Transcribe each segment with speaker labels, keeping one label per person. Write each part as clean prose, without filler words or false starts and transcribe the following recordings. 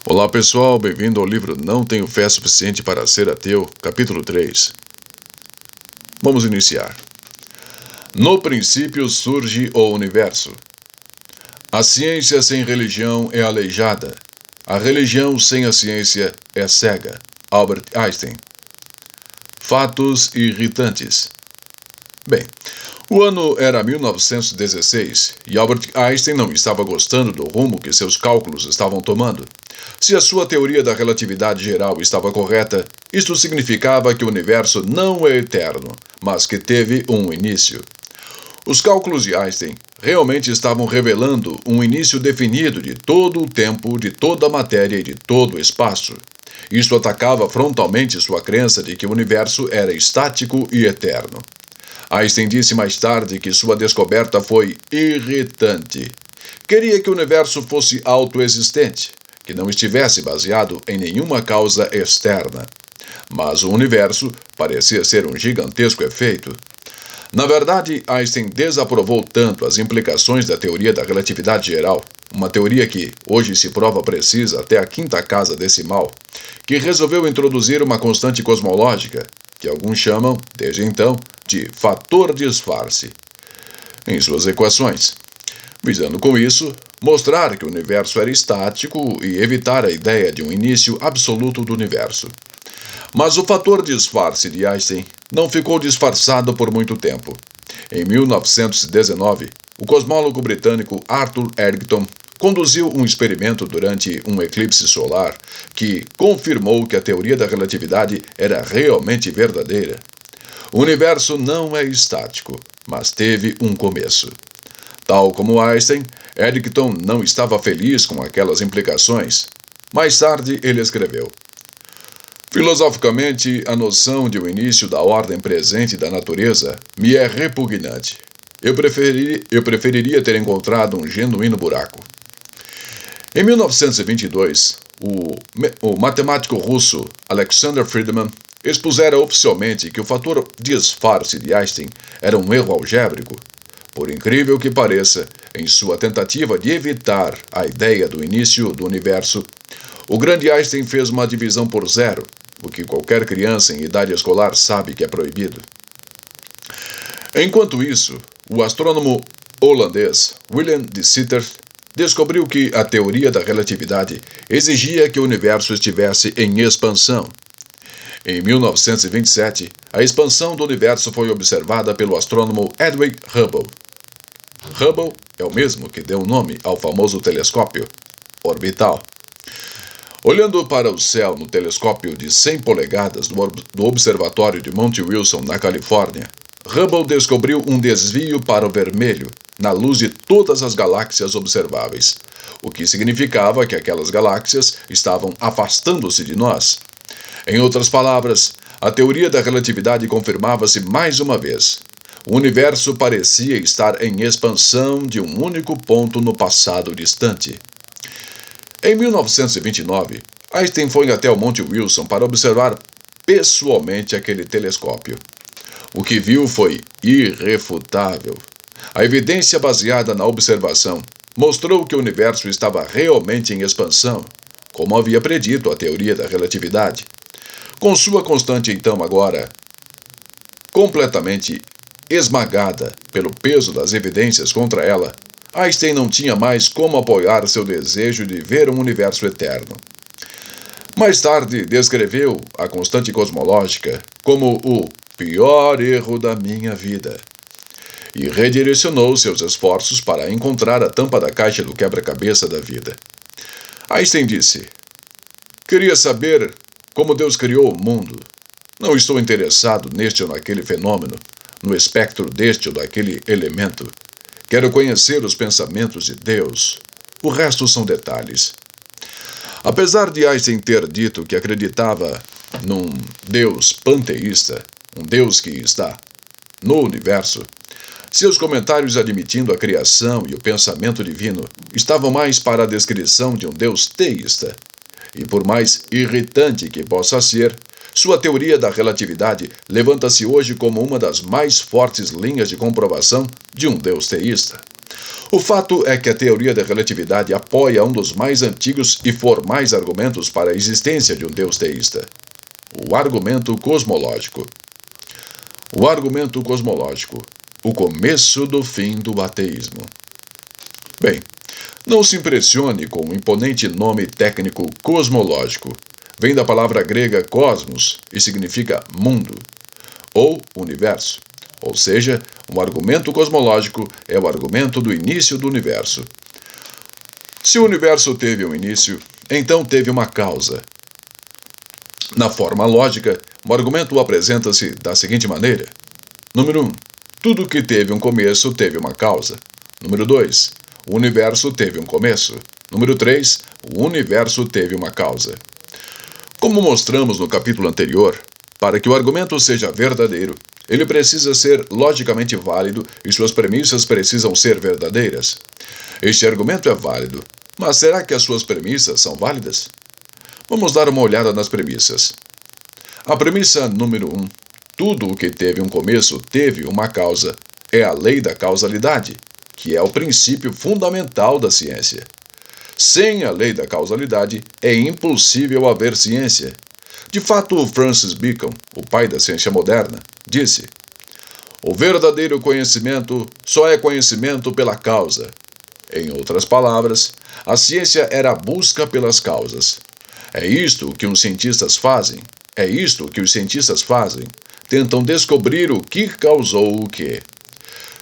Speaker 1: Olá pessoal, bem-vindo ao livro Não Tenho Fé Suficiente para Ser Ateu, capítulo 3. Vamos iniciar. No princípio surge o universo. A ciência sem religião é aleijada. A religião sem a ciência é cega. Albert Einstein. Fatos irritantes. Bem, o ano era 1916 e Albert Einstein não estava gostando do rumo que seus cálculos estavam tomando. Se a sua teoria da relatividade geral estava correta, isto significava que o universo não é eterno, mas que teve um início. Os cálculos de Einstein realmente estavam revelando um início definido de todo o tempo, de toda a matéria e de todo o espaço. Isto atacava frontalmente sua crença de que o universo era estático e eterno. Einstein disse mais tarde que sua descoberta foi irritante. Queria que o universo fosse autoexistente, que não estivesse baseado em nenhuma causa externa. Mas o universo parecia ser um gigantesco efeito. Na verdade, Einstein desaprovou tanto as implicações da teoria da relatividade geral, uma teoria que hoje se prova precisa até a quinta casa decimal, que resolveu introduzir uma constante cosmológica, que alguns chamam, desde então, de fator disfarce, em suas equações, visando com isso mostrar que o universo era estático e evitar a ideia de um início absoluto do universo. Mas o fator disfarce de Einstein não ficou disfarçado por muito tempo. Em 1919, o cosmólogo britânico Arthur Eddington conduziu um experimento durante um eclipse solar que confirmou que a teoria da relatividade era realmente verdadeira. O universo não é estático, mas teve um começo. Tal como Einstein, Eddington não estava feliz com aquelas implicações. Mais tarde, ele escreveu: filosoficamente, a noção de um início da ordem presente da natureza me é repugnante. Eu preferiria ter encontrado um genuíno buraco. Em 1922, o matemático russo Alexander Friedman expusera oficialmente que o fator disfarce de Einstein era um erro algébrico. Por incrível que pareça, em sua tentativa de evitar a ideia do início do universo, o grande Einstein fez uma divisão por zero, o que qualquer criança em idade escolar sabe que é proibido. Enquanto isso, o astrônomo holandês William de Sitter descobriu que a teoria da relatividade exigia que o universo estivesse em expansão. Em 1927, a expansão do universo foi observada pelo astrônomo Edwin Hubble. Hubble é o mesmo que deu o nome ao famoso telescópio orbital. Olhando para o céu no telescópio de 100 polegadas do observatório de Monte Wilson, na Califórnia, Hubble descobriu um desvio para o vermelho na luz de todas as galáxias observáveis, o que significava que aquelas galáxias estavam afastando-se de nós. Em outras palavras, a teoria da relatividade confirmava-se mais uma vez. O universo parecia estar em expansão de um único ponto no passado distante. Em 1929, Einstein foi até o Monte Wilson para observar pessoalmente aquele telescópio. O que viu foi irrefutável. A evidência baseada na observação mostrou que o universo estava realmente em expansão, como havia predito a teoria da relatividade. Com sua constante, então, agora completamente esmagada pelo peso das evidências contra ela, Einstein não tinha mais como apoiar seu desejo de ver um universo eterno. Mais tarde, descreveu a constante cosmológica como o pior erro da minha vida e redirecionou seus esforços para encontrar a tampa da caixa do quebra-cabeça da vida. Einstein disse: queria saber como Deus criou o mundo. Não estou interessado neste ou naquele fenômeno, no espectro deste ou daquele elemento. Quero conhecer os pensamentos de Deus. O resto são detalhes. Apesar de Einstein ter dito que acreditava num Deus panteísta, um Deus que está no universo, seus comentários admitindo a criação e o pensamento divino estavam mais para a descrição de um Deus teísta. E por mais irritante que possa ser, sua teoria da relatividade levanta-se hoje como uma das mais fortes linhas de comprovação de um Deus teísta. O fato é que a teoria da relatividade apoia um dos mais antigos e formais argumentos para a existência de um Deus teísta: o argumento cosmológico. O argumento cosmológico, o começo do fim do ateísmo. Bem, não se impressione com o imponente nome técnico cosmológico. Vem da palavra grega cosmos e significa mundo, ou universo. Ou seja, um argumento cosmológico é o argumento do início do universo. Se o universo teve um início, então teve uma causa. Na forma lógica, o argumento apresenta-se da seguinte maneira. Número 1. Tudo que teve um começo teve uma causa. Número 2. O universo teve um começo. Número 3. O universo teve uma causa. Como mostramos no capítulo anterior, para que o argumento seja verdadeiro, ele precisa ser logicamente válido e suas premissas precisam ser verdadeiras. Este argumento é válido, mas será que as suas premissas são válidas? Vamos dar uma olhada nas premissas. A premissa número 1. Tudo o que teve um começo teve uma causa. É a lei da causalidade, que é o princípio fundamental da ciência. Sem a lei da causalidade, é impossível haver ciência. De fato, Francis Bacon, o pai da ciência moderna, disse: o verdadeiro conhecimento só é conhecimento pela causa. Em outras palavras, a ciência era a busca pelas causas. É isto que os cientistas fazem. Tentam descobrir o que causou o quê.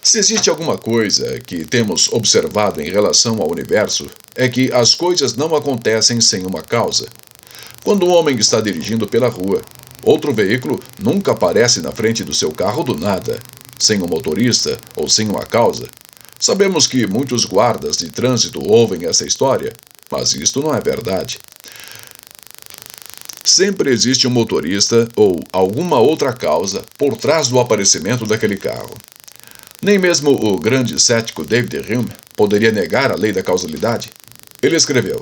Speaker 1: Se existe alguma coisa que temos observado em relação ao universo, é que as coisas não acontecem sem uma causa. Quando um homem está dirigindo pela rua, outro veículo nunca aparece na frente do seu carro do nada, sem um motorista ou sem uma causa. Sabemos que muitos guardas de trânsito ouvem essa história, mas isto não é verdade. Sempre existe um motorista ou alguma outra causa por trás do aparecimento daquele carro. Nem mesmo o grande cético David Hume poderia negar a lei da causalidade. Ele escreveu: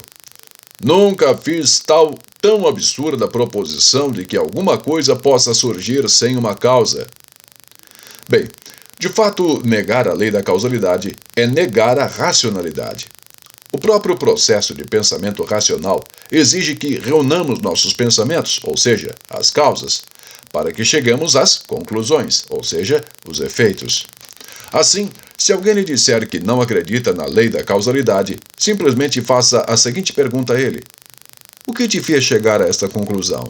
Speaker 1: nunca fiz tão absurda proposição de que alguma coisa possa surgir sem uma causa. Bem, de fato, negar a lei da causalidade é negar a racionalidade. O próprio processo de pensamento racional exige que reunamos nossos pensamentos, ou seja, as causas, para que cheguemos às conclusões, ou seja, os efeitos. Assim, se alguém lhe disser que não acredita na lei da causalidade, simplesmente faça a seguinte pergunta a ele: o que te fez chegar a esta conclusão?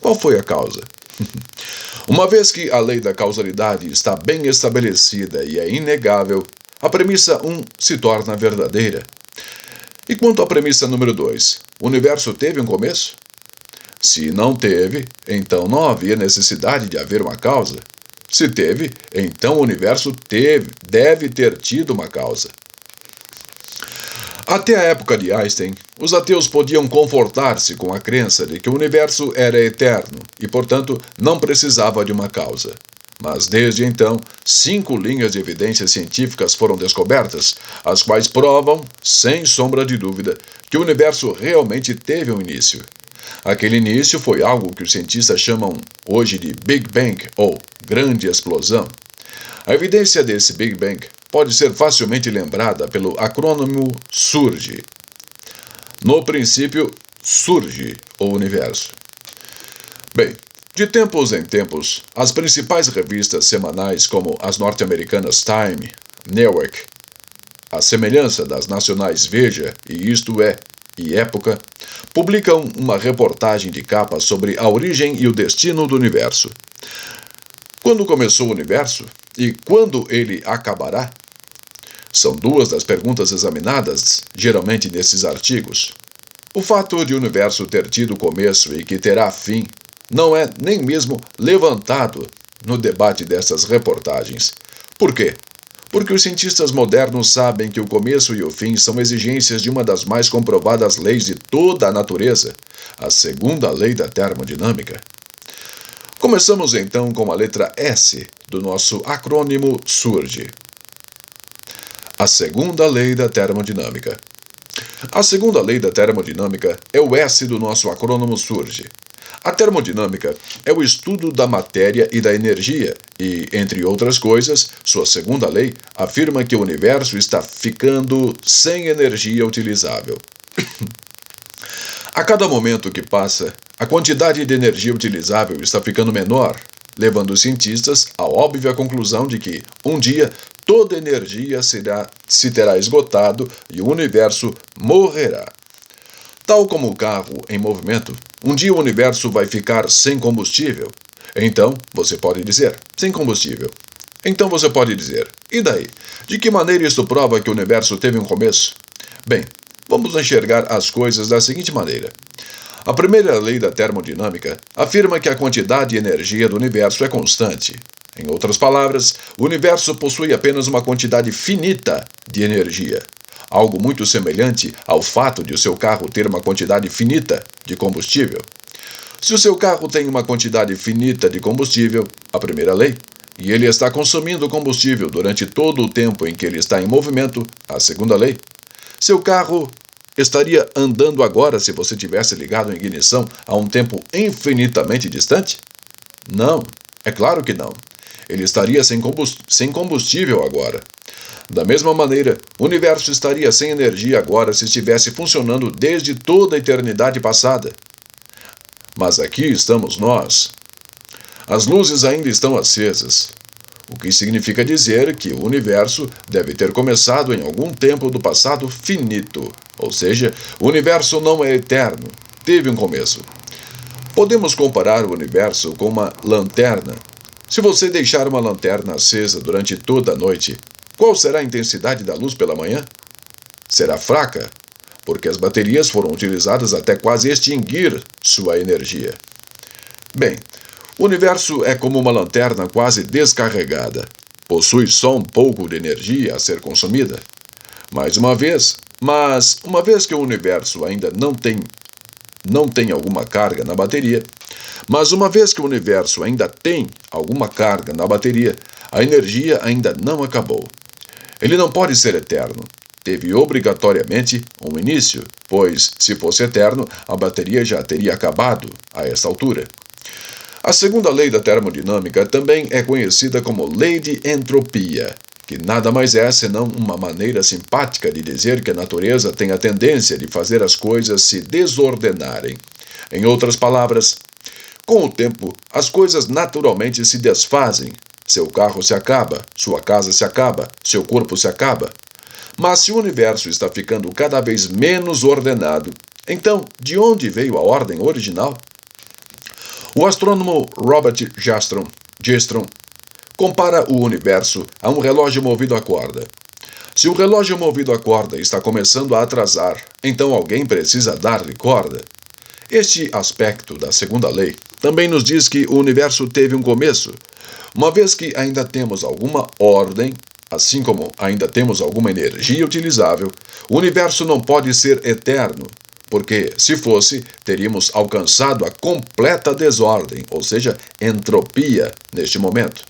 Speaker 1: Qual foi a causa? Uma vez que a lei da causalidade está bem estabelecida e é inegável, a premissa 1 se torna verdadeira. E quanto à premissa número 2, o universo teve um começo? Se não teve, então não havia necessidade de haver uma causa. Se teve, então o universo deve ter tido uma causa. Até a época de Einstein, os ateus podiam confortar-se com a crença de que o universo era eterno e, portanto, não precisava de uma causa. Mas desde então, 5 linhas de evidências científicas foram descobertas, as quais provam, sem sombra de dúvida, que o universo realmente teve um início. Aquele início foi algo que os cientistas chamam hoje de Big Bang, ou Grande Explosão. A evidência desse Big Bang pode ser facilmente lembrada pelo acrônimo SURGE. No princípio, surge o universo. Bem, de tempos em tempos, as principais revistas semanais como as norte-americanas Time, Newark, à semelhança das nacionais Veja e Isto É e Época, publicam uma reportagem de capa sobre a origem e o destino do universo. Quando começou o universo e quando ele acabará? São 2 das perguntas examinadas, geralmente nesses artigos. O fato de o universo ter tido começo e que terá fim não é nem mesmo levantado no debate dessas reportagens. Por quê? Porque os cientistas modernos sabem que o começo e o fim são exigências de uma das mais comprovadas leis de toda a natureza, a segunda lei da termodinâmica. Começamos então com a letra S do nosso acrônimo SURGE. A segunda lei da termodinâmica. A segunda lei da termodinâmica é o S do nosso acrônimo SURGE. A termodinâmica é o estudo da matéria e da energia e, entre outras coisas, sua segunda lei afirma que o universo está ficando sem energia utilizável. A cada momento que passa, a quantidade de energia utilizável está ficando menor, levando os cientistas à óbvia conclusão de que, um dia, toda energia se terá esgotado e o universo morrerá. Tal como o carro em movimento, um dia o universo vai ficar sem combustível. Então, você pode dizer, sem combustível. Então você pode dizer, e daí? De que maneira isto prova que o universo teve um começo? Bem, vamos enxergar as coisas da seguinte maneira. A primeira lei da termodinâmica afirma que a quantidade de energia do universo é constante. Em outras palavras, o universo possui apenas uma quantidade finita de energia. Algo muito semelhante ao fato de o seu carro ter uma quantidade finita de combustível. Se o seu carro tem uma quantidade finita de combustível, a primeira lei, e ele está consumindo combustível durante todo o tempo em que ele está em movimento, a segunda lei, seu carro estaria andando agora se você tivesse ligado a ignição a um tempo infinitamente distante? Não, é claro que não. Ele estaria sem combustível agora. Da mesma maneira, o universo estaria sem energia agora se estivesse funcionando desde toda a eternidade passada. Mas aqui estamos nós. As luzes ainda estão acesas, o que significa dizer que o universo deve ter começado em algum tempo do passado finito, ou seja, o universo não é eterno, teve um começo. Podemos comparar o universo com uma lanterna. Se você deixar uma lanterna acesa durante toda a noite, qual será a intensidade da luz pela manhã? Será fraca, porque as baterias foram utilizadas até quase extinguir sua energia. Bem, o universo é como uma lanterna quase descarregada. Possui só um pouco de energia a ser consumida. Mas uma vez que o universo ainda não tem alguma carga na bateria, a energia ainda não acabou. Ele não pode ser eterno. Teve obrigatoriamente um início, pois, se fosse eterno, a bateria já teria acabado a essa altura. A segunda lei da termodinâmica também é conhecida como lei de entropia, que nada mais é senão uma maneira simpática de dizer que a natureza tem a tendência de fazer as coisas se desordenarem. Em outras palavras, com o tempo, as coisas naturalmente se desfazem. Seu carro se acaba, sua casa se acaba, seu corpo se acaba. Mas se o universo está ficando cada vez menos ordenado, então de onde veio a ordem original? O astrônomo Robert Jastrow compara o universo a um relógio movido a corda. Se o relógio movido a corda está começando a atrasar, então alguém precisa dar-lhe corda. Este aspecto da segunda lei também nos diz que o universo teve um começo. Uma vez que ainda temos alguma ordem, assim como ainda temos alguma energia utilizável, o universo não pode ser eterno, porque, se fosse, teríamos alcançado a completa desordem, ou seja, entropia, neste momento.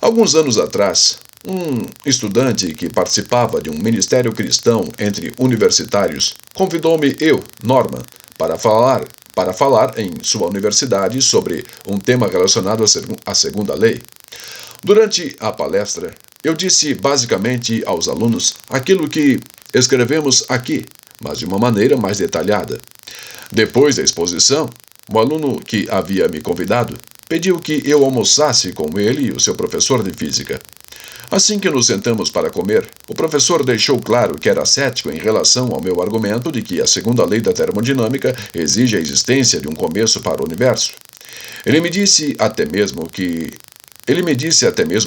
Speaker 1: Alguns anos atrás, um estudante que participava de um ministério cristão entre universitários convidou-me, Norman, para falar em sua universidade sobre um tema relacionado à segunda lei. Durante a palestra, eu disse basicamente aos alunos aquilo que escrevemos aqui, mas de uma maneira mais detalhada. Depois da exposição, o aluno que havia me convidado pediu que eu almoçasse com ele e o seu professor de física. Assim que nos sentamos para comer, o professor deixou claro que era cético em relação ao meu argumento de que a segunda lei da termodinâmica exige a existência de um começo para o universo. Ele me disse até mesmo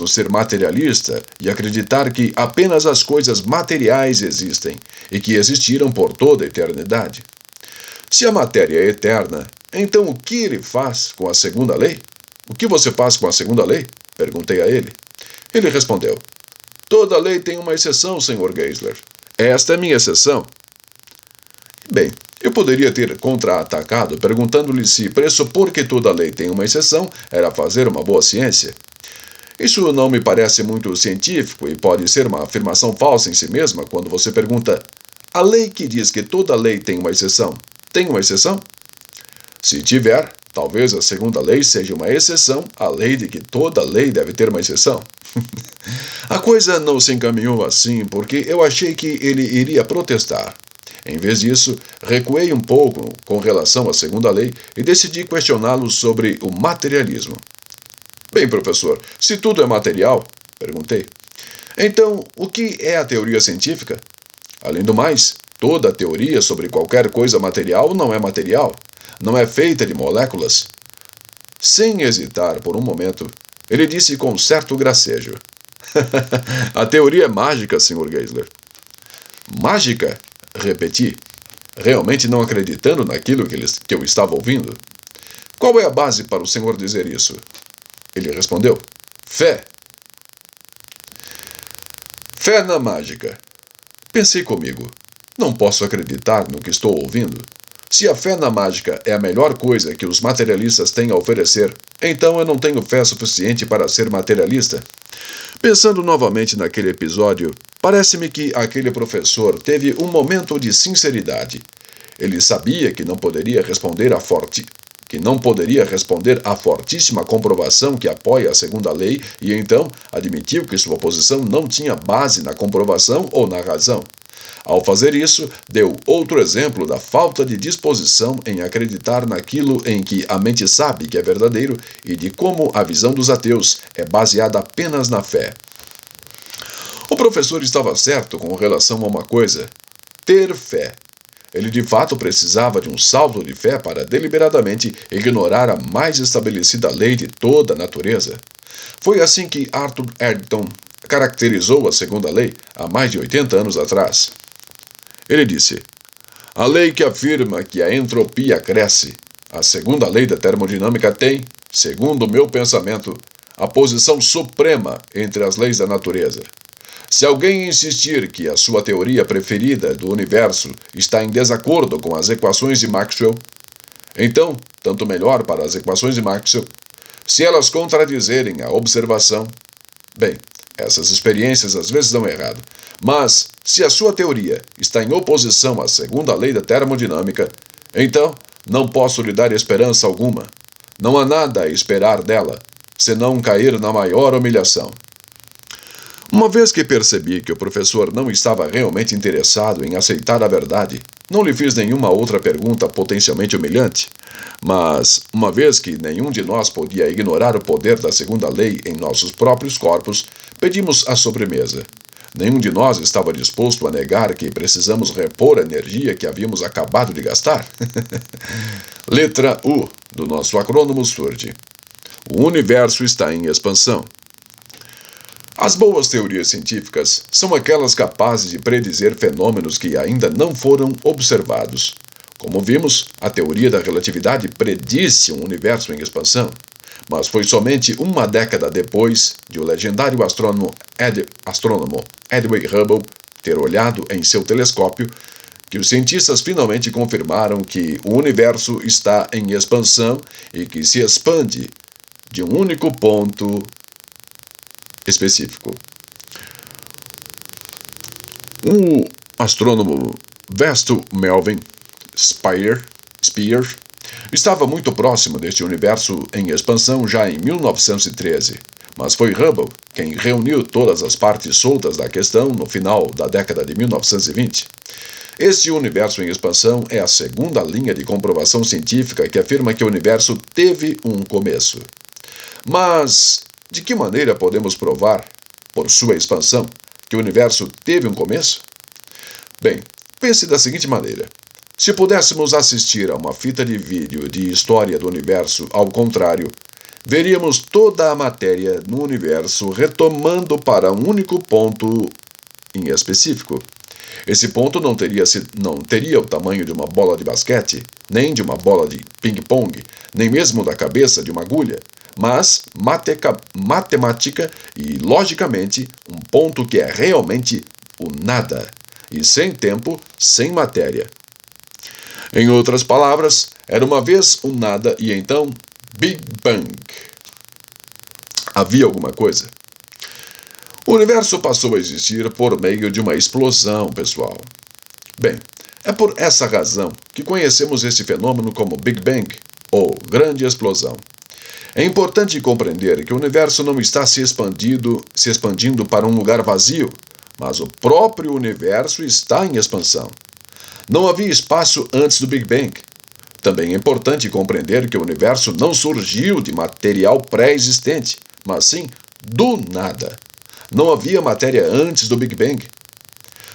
Speaker 1: ser materialista e acreditar que apenas as coisas materiais existem e que existiram por toda a eternidade. Se a matéria é eterna, então o que ele faz com a segunda lei? O que você faz com a segunda lei? Perguntei a ele. Ele respondeu: toda lei tem uma exceção, Sr. Geisler. Esta é minha exceção. Bem, eu poderia ter contra-atacado perguntando-lhe se pressupor que toda lei tem uma exceção era fazer uma boa ciência. Isso não me parece muito científico e pode ser uma afirmação falsa em si mesma quando você pergunta: a lei que diz que toda lei tem uma exceção, tem uma exceção? Se tiver, Talvez a segunda lei seja uma exceção à lei de que toda lei deve ter uma exceção. A coisa não se encaminhou assim porque eu achei que ele iria protestar. Em vez disso, recuei um pouco com relação à segunda lei e decidi questioná-lo sobre o materialismo. Bem, professor, se tudo é material, perguntei, então o que é a teoria científica? Além do mais, toda teoria sobre qualquer coisa material não é material, não é feita de moléculas. Sem hesitar por um momento, ele disse com certo gracejo. A teoria é mágica, Sr. Geisler. Mágica? Repeti, realmente não acreditando naquilo que eu estava ouvindo. Qual é a base para o senhor dizer isso? Ele respondeu, fé. Fé na mágica. Pensei comigo, não posso acreditar no que estou ouvindo. Se a fé na mágica é a melhor coisa que os materialistas têm a oferecer, então eu não tenho fé suficiente para ser materialista. Pensando novamente naquele episódio, parece-me que aquele professor teve um momento de sinceridade. Ele sabia que não poderia responder à fortíssima comprovação que apoia a segunda lei e então admitiu que sua posição não tinha base na comprovação ou na razão. Ao fazer isso, deu outro exemplo da falta de disposição em acreditar naquilo em que a mente sabe que é verdadeiro e de como a visão dos ateus é baseada apenas na fé. O professor estava certo com relação a uma coisa: ter fé. Ele de fato precisava de um salto de fé para deliberadamente ignorar a mais estabelecida lei de toda a natureza. Foi assim que Arthur Eddington caracterizou a segunda lei há mais de 80 anos atrás. Ele disse, a lei que afirma que a entropia cresce, a segunda lei da termodinâmica tem, segundo o meu pensamento, a posição suprema entre as leis da natureza. Se alguém insistir que a sua teoria preferida do universo está em desacordo com as equações de Maxwell, então, tanto melhor para as equações de Maxwell, se elas contradizerem a observação, bem, essas experiências às vezes dão errado, mas se a sua teoria está em oposição à segunda lei da termodinâmica, então não posso lhe dar esperança alguma. Não há nada a esperar dela, senão cair na maior humilhação. Uma vez que percebi que o professor não estava realmente interessado em aceitar a verdade, não lhe fiz nenhuma outra pergunta potencialmente humilhante. Mas, uma vez que nenhum de nós podia ignorar o poder da segunda lei em nossos próprios corpos, pedimos a sobremesa. Nenhum de nós estava disposto a negar que precisamos repor a energia que havíamos acabado de gastar. Letra U do nosso acrônimo surge. O universo está em expansão. As boas teorias científicas são aquelas capazes de predizer fenômenos que ainda não foram observados. Como vimos, a teoria da relatividade predisse um universo em expansão, mas foi somente uma década depois de o legendário astrônomo Edwin Hubble ter olhado em seu telescópio que os cientistas finalmente confirmaram que o universo está em expansão e que se expande de um único ponto específico. O astrônomo Vestal Melvin Speer estava muito próximo deste universo em expansão já em 1913, mas foi Hubble quem reuniu todas as partes soltas da questão no final da década de 1920. Este universo em expansão é a segunda linha de comprovação científica que afirma que o universo teve um começo. Mas de que maneira podemos provar, por sua expansão, que o universo teve um começo? Bem, pense da seguinte maneira. Se pudéssemos assistir a uma fita de vídeo de história do universo ao contrário, veríamos toda a matéria no universo retomando para um único ponto em específico. Esse ponto não teria o tamanho de uma bola de basquete, nem de uma bola de ping-pong, nem mesmo da cabeça de uma agulha, mas matemática e logicamente um ponto que é realmente o nada, e sem tempo, sem matéria. Em outras palavras, era uma vez um nada e então Big Bang. Havia alguma coisa. O universo passou a existir por meio de uma explosão, pessoal. Bem, é por essa razão que conhecemos este fenômeno como Big Bang, ou grande explosão. É importante compreender que o universo não está se expandindo para um lugar vazio, mas o próprio universo está em expansão. Não havia espaço antes do Big Bang. Também é importante compreender que o universo não surgiu de material pré-existente, mas sim do nada. Não havia matéria antes do Big Bang.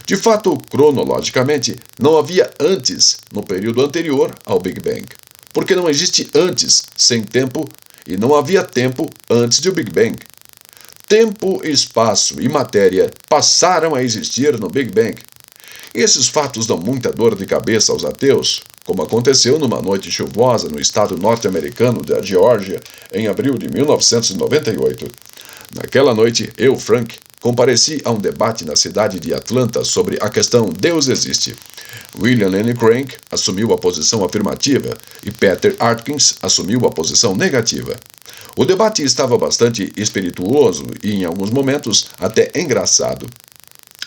Speaker 1: De fato, cronologicamente, não havia antes no período anterior ao Big Bang, porque não existe antes sem tempo e não havia tempo antes do Big Bang. Tempo, espaço e matéria passaram a existir no Big Bang. Esses fatos dão muita dor de cabeça aos ateus, como aconteceu numa noite chuvosa no estado norte-americano da Geórgia, em abril de 1998. Naquela noite, eu, Frank, compareci a um debate na cidade de Atlanta sobre a questão Deus existe. William Lane Crank assumiu a posição afirmativa e Peter Atkins assumiu a posição negativa. O debate estava bastante espirituoso e, em alguns momentos, até engraçado,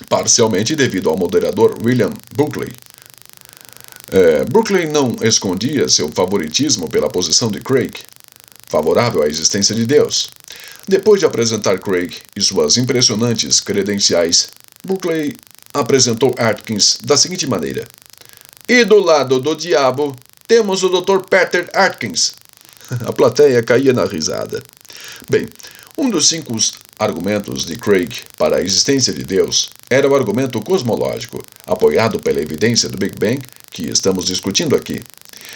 Speaker 1: parcialmente devido ao moderador William Buckley. Buckley não escondia seu favoritismo pela posição de Craig, favorável à existência de Deus. Depois de apresentar Craig e suas impressionantes credenciais, Buckley apresentou Atkins da seguinte maneira: "E do lado do diabo, temos o Dr. Peter Atkins." A plateia caía na risada. Bem, um dos 5 argumentos de Craig para a existência de Deus era o argumento cosmológico, apoiado pela evidência do Big Bang que estamos discutindo aqui.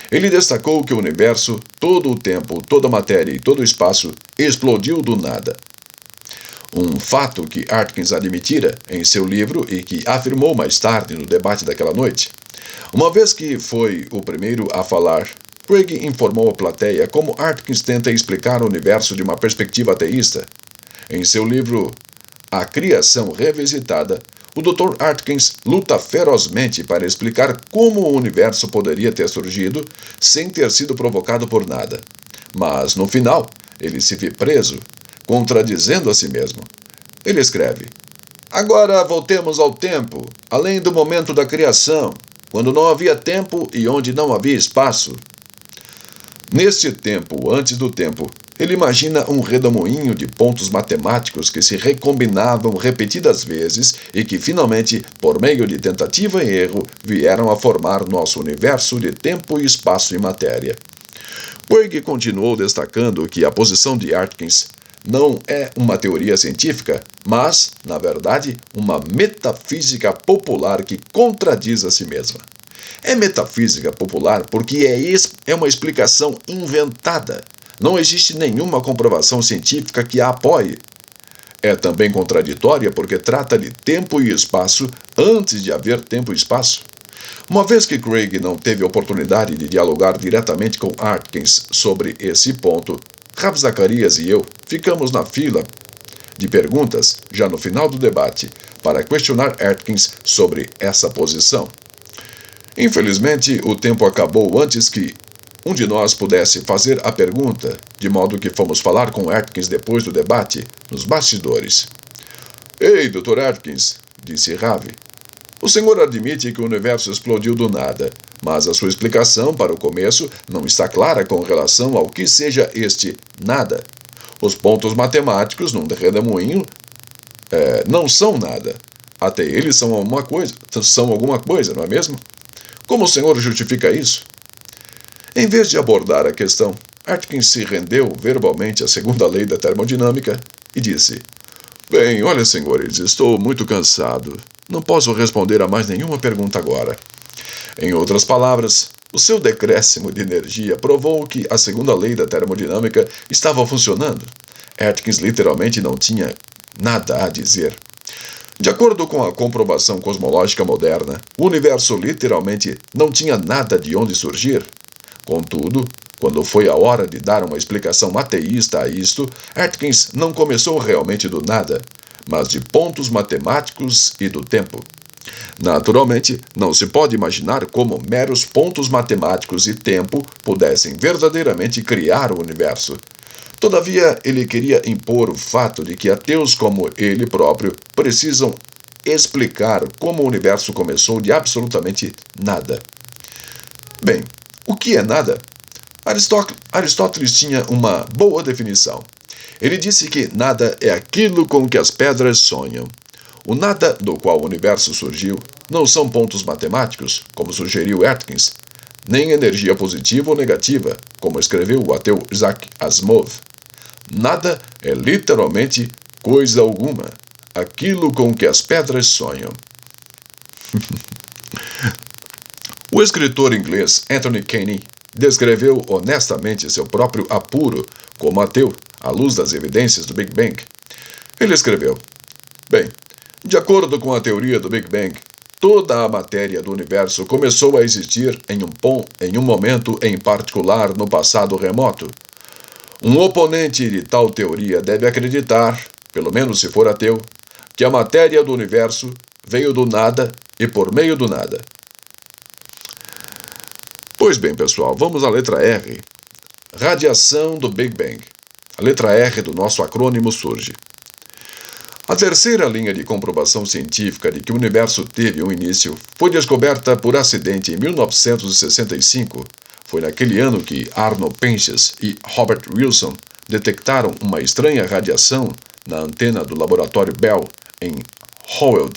Speaker 1: Ele destacou que o universo, todo o tempo, toda a matéria e todo o espaço explodiu do nada. Um fato que Atkins admitira em seu livro e que afirmou mais tarde no debate daquela noite. Uma vez que foi o primeiro a falar, Craig informou a plateia como Atkins tenta explicar o universo de uma perspectiva ateísta. Em seu livro A Criação Revisitada, o Dr. Atkins luta ferozmente para explicar como o universo poderia ter surgido sem ter sido provocado por nada. Mas, no final, ele se vê preso, contradizendo a si mesmo. Ele escreve: "Agora voltemos ao tempo, além do momento da criação, quando não havia tempo e onde não havia espaço. Neste tempo, antes do tempo, ele imagina um redemoinho de pontos matemáticos que se recombinavam repetidas vezes e que, finalmente, por meio de tentativa e erro, vieram a formar nosso universo de tempo, espaço e matéria." Craig continuou destacando que a posição de Atkins não é uma teoria científica, mas, na verdade, uma metafísica popular que contradiz a si mesma. É metafísica popular porque é uma explicação inventada. Não existe nenhuma comprovação científica que a apoie. É também contraditória porque trata de tempo e espaço antes de haver tempo e espaço. Uma vez que Craig não teve oportunidade de dialogar diretamente com Atkins sobre esse ponto, Rav Zacarias e eu ficamos na fila de perguntas, já no final do debate, para questionar Atkins sobre essa posição. Infelizmente, o tempo acabou antes que um de nós pudesse fazer a pergunta, de modo que fomos falar com Atkins depois do debate, nos bastidores. "Ei, Dr. Atkins", disse Ravi, "o senhor admite que o universo explodiu do nada, mas a sua explicação para o começo não está clara com relação ao que seja este nada. Os pontos matemáticos num redemoinho não são nada. Até eles são alguma coisa, não é mesmo? Como o senhor justifica isso?" Em vez de abordar a questão, Atkins se rendeu verbalmente à segunda lei da termodinâmica e disse: "Bem, olha, senhores, estou muito cansado. Não posso responder a mais nenhuma pergunta agora." Em outras palavras, o seu decréscimo de energia provou que a segunda lei da termodinâmica estava funcionando. Atkins literalmente não tinha nada a dizer. De acordo com a comprovação cosmológica moderna, o universo literalmente não tinha nada de onde surgir. Contudo, quando foi a hora de dar uma explicação ateísta a isto, Atkins não começou realmente do nada, mas de pontos matemáticos e do tempo. Naturalmente, não se pode imaginar como meros pontos matemáticos e tempo pudessem verdadeiramente criar o universo. Todavia, ele queria impor o fato de que ateus como ele próprio precisam explicar como o universo começou de absolutamente nada. Bem, o que é nada? Aristóteles tinha uma boa definição. Ele disse que nada é aquilo com que as pedras sonham. O nada do qual o universo surgiu não são pontos matemáticos, como sugeriu Atkins, nem energia positiva ou negativa, como escreveu o ateu Isaac Asimov. Nada é literalmente coisa alguma, aquilo com que as pedras sonham. O escritor inglês Anthony Kenney descreveu honestamente seu próprio apuro como ateu à luz das evidências do Big Bang. Ele escreveu: bem, de acordo com a teoria do Big Bang, toda a matéria do universo começou a existir em um momento em particular no passado remoto. Um oponente de tal teoria deve acreditar, pelo menos se for ateu, que a matéria do universo veio do nada e por meio do nada. Pois bem, pessoal, vamos à letra R. Radiação do Big Bang. A letra R do nosso acrônimo surge. A terceira linha de comprovação científica de que o universo teve um início foi descoberta por acidente em 1965. Foi naquele ano que Arnold Penzias e Robert Wilson detectaram uma estranha radiação na antena do laboratório Bell em Howell,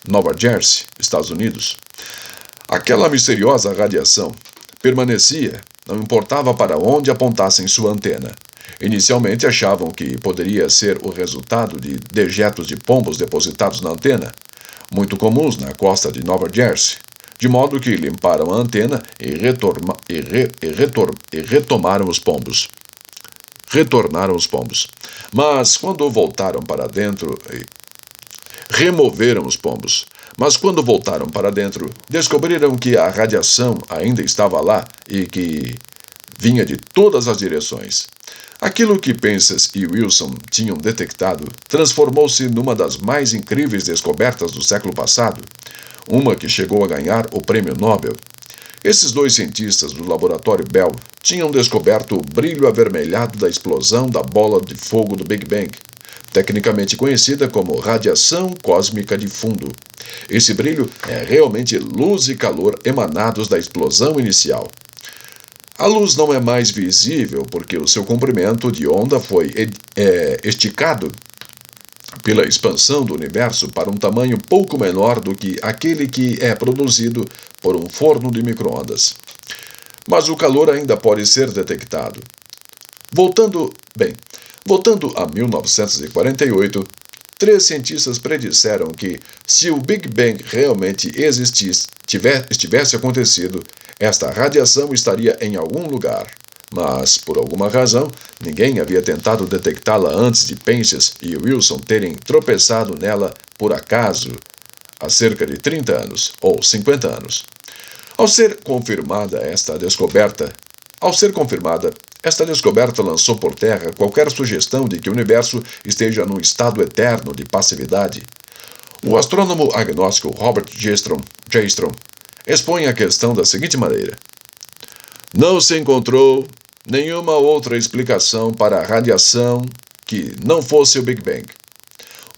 Speaker 1: Nova Jersey, Estados Unidos. Aquela misteriosa radiação permanecia, não importava para onde apontassem sua antena. Inicialmente achavam que poderia ser o resultado de dejetos de pombos depositados na antena, muito comuns na costa de Nova Jersey, de modo que limparam a antena e retornaram os pombos. Mas quando voltaram para dentro, removeram os pombos. Mas quando voltaram para dentro, descobriram que a radiação ainda estava lá e que vinha de todas as direções. Aquilo que Penzias e Wilson tinham detectado transformou-se numa das mais incríveis descobertas do século passado, uma que chegou a ganhar o prêmio Nobel. Esses dois cientistas do laboratório Bell tinham descoberto o brilho avermelhado da explosão da bola de fogo do Big Bang, tecnicamente conhecida como radiação cósmica de fundo. Esse brilho é realmente luz e calor emanados da explosão inicial. A luz não é mais visível porque o seu comprimento de onda foi esticado pela expansão do universo para um tamanho pouco menor do que aquele que é produzido por um forno de micro-ondas. Mas o calor ainda pode ser detectado. Voltando a 1948, 3 cientistas predisseram que, se o Big Bang realmente tivesse acontecido, esta radiação estaria em algum lugar. Mas, por alguma razão, ninguém havia tentado detectá-la antes de Penzias e Wilson terem tropeçado nela por acaso há cerca de 30 anos, ou 50 anos. Ao ser confirmada, esta descoberta lançou por terra qualquer sugestão de que o universo esteja num estado eterno de passividade. O astrônomo agnóstico Robert Jastrom expõe a questão da seguinte maneira: não se encontrou nenhuma outra explicação para a radiação que não fosse o Big Bang.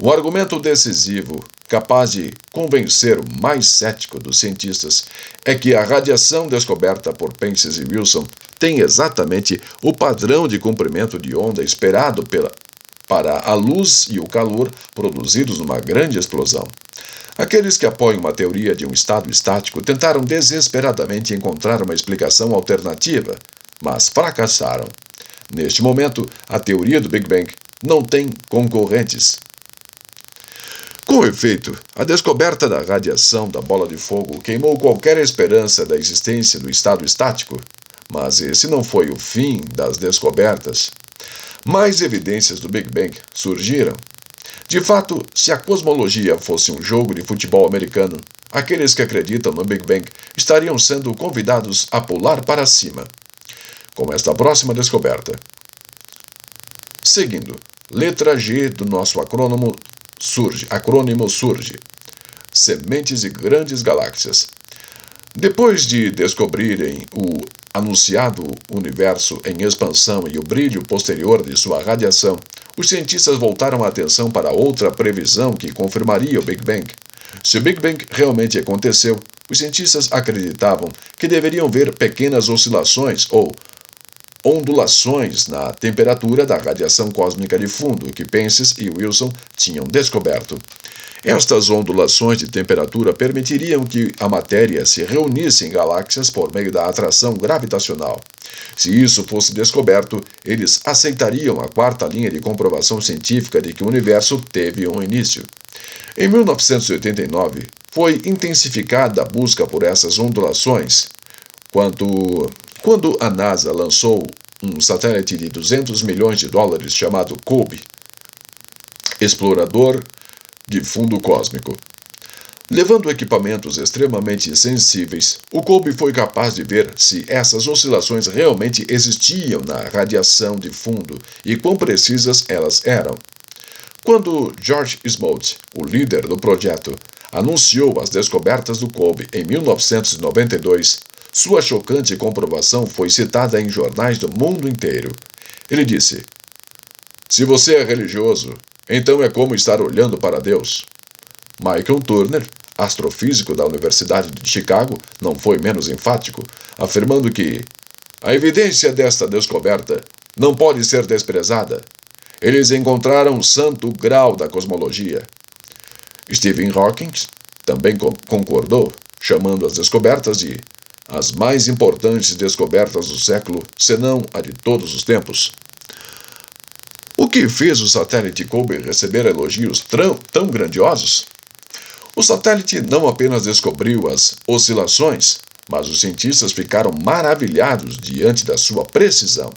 Speaker 1: O argumento decisivo, capaz de convencer o mais cético dos cientistas, é que a radiação descoberta por Penzias e Wilson tem exatamente o padrão de comprimento de onda esperado para a luz e o calor produzidos numa grande explosão. Aqueles que apoiam uma teoria de um estado estático tentaram desesperadamente encontrar uma explicação alternativa, mas fracassaram. Neste momento, a teoria do Big Bang não tem concorrentes. Com efeito, a descoberta da radiação da bola de fogo queimou qualquer esperança da existência do estado estático, mas esse não foi o fim das descobertas. Mais evidências do Big Bang surgiram. De fato, se a cosmologia fosse um jogo de futebol americano, aqueles que acreditam no Big Bang estariam sendo convidados a pular para cima. Com esta próxima descoberta. Seguindo, letra G do nosso acrônimo surge. Sementes de grandes galáxias. Depois de descobrirem o anunciado universo em expansão e o brilho posterior de sua radiação, os cientistas voltaram a atenção para outra previsão que confirmaria o Big Bang. Se o Big Bang realmente aconteceu, Os cientistas acreditavam que deveriam ver pequenas oscilações ou ondulações na temperatura da radiação cósmica de fundo que Penzias e Wilson tinham descoberto. Estas ondulações de temperatura permitiriam que a matéria se reunisse em galáxias por meio da atração gravitacional. Se isso fosse descoberto, eles aceitariam a quarta linha de comprovação científica de que o universo teve um início. Em 1989, foi intensificada a busca por essas ondulações. Quando a NASA lançou um satélite de $200 milhões chamado COBE, explorador de fundo cósmico. Levando equipamentos extremamente sensíveis, o COBE foi capaz de ver se essas oscilações realmente existiam na radiação de fundo e quão precisas elas eram. Quando George Smoot, o líder do projeto, anunciou as descobertas do COBE em 1992, sua chocante comprovação foi citada em jornais do mundo inteiro. Ele disse: "Se você é religioso, então é como estar olhando para Deus." Michael Turner, astrofísico da Universidade de Chicago, não foi menos enfático, afirmando que a evidência desta descoberta não pode ser desprezada. Eles encontraram o santo grau da cosmologia. Stephen Hawking também concordou, chamando as descobertas de as mais importantes descobertas do século, senão a de todos os tempos. O que fez o satélite COBE receber elogios tão grandiosos? O satélite não apenas descobriu as oscilações, mas os cientistas ficaram maravilhados diante da sua precisão.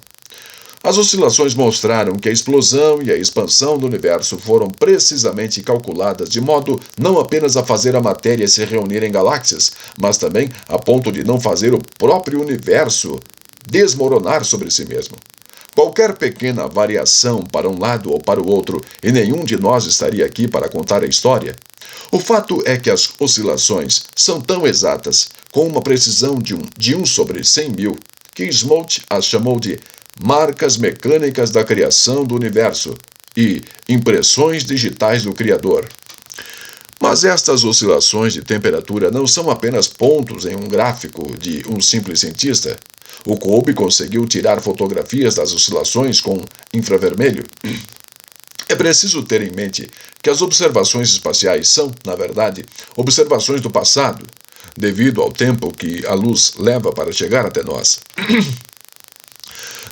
Speaker 1: As oscilações mostraram que a explosão e a expansão do universo foram precisamente calculadas de modo não apenas a fazer a matéria se reunir em galáxias, mas também a ponto de não fazer o próprio universo desmoronar sobre si mesmo. Qualquer pequena variação para um lado ou para o outro, e nenhum de nós estaria aqui para contar a história. O fato é que as oscilações são tão exatas, com uma precisão de 1 sobre 100 mil, que Smoot as chamou de marcas mecânicas da criação do universo e impressões digitais do Criador. Mas estas oscilações de temperatura não são apenas pontos em um gráfico de um simples cientista. O COBE conseguiu tirar fotografias das oscilações com infravermelho. É preciso ter em mente que as observações espaciais são, na verdade, observações do passado, devido ao tempo que a luz leva para chegar até nós.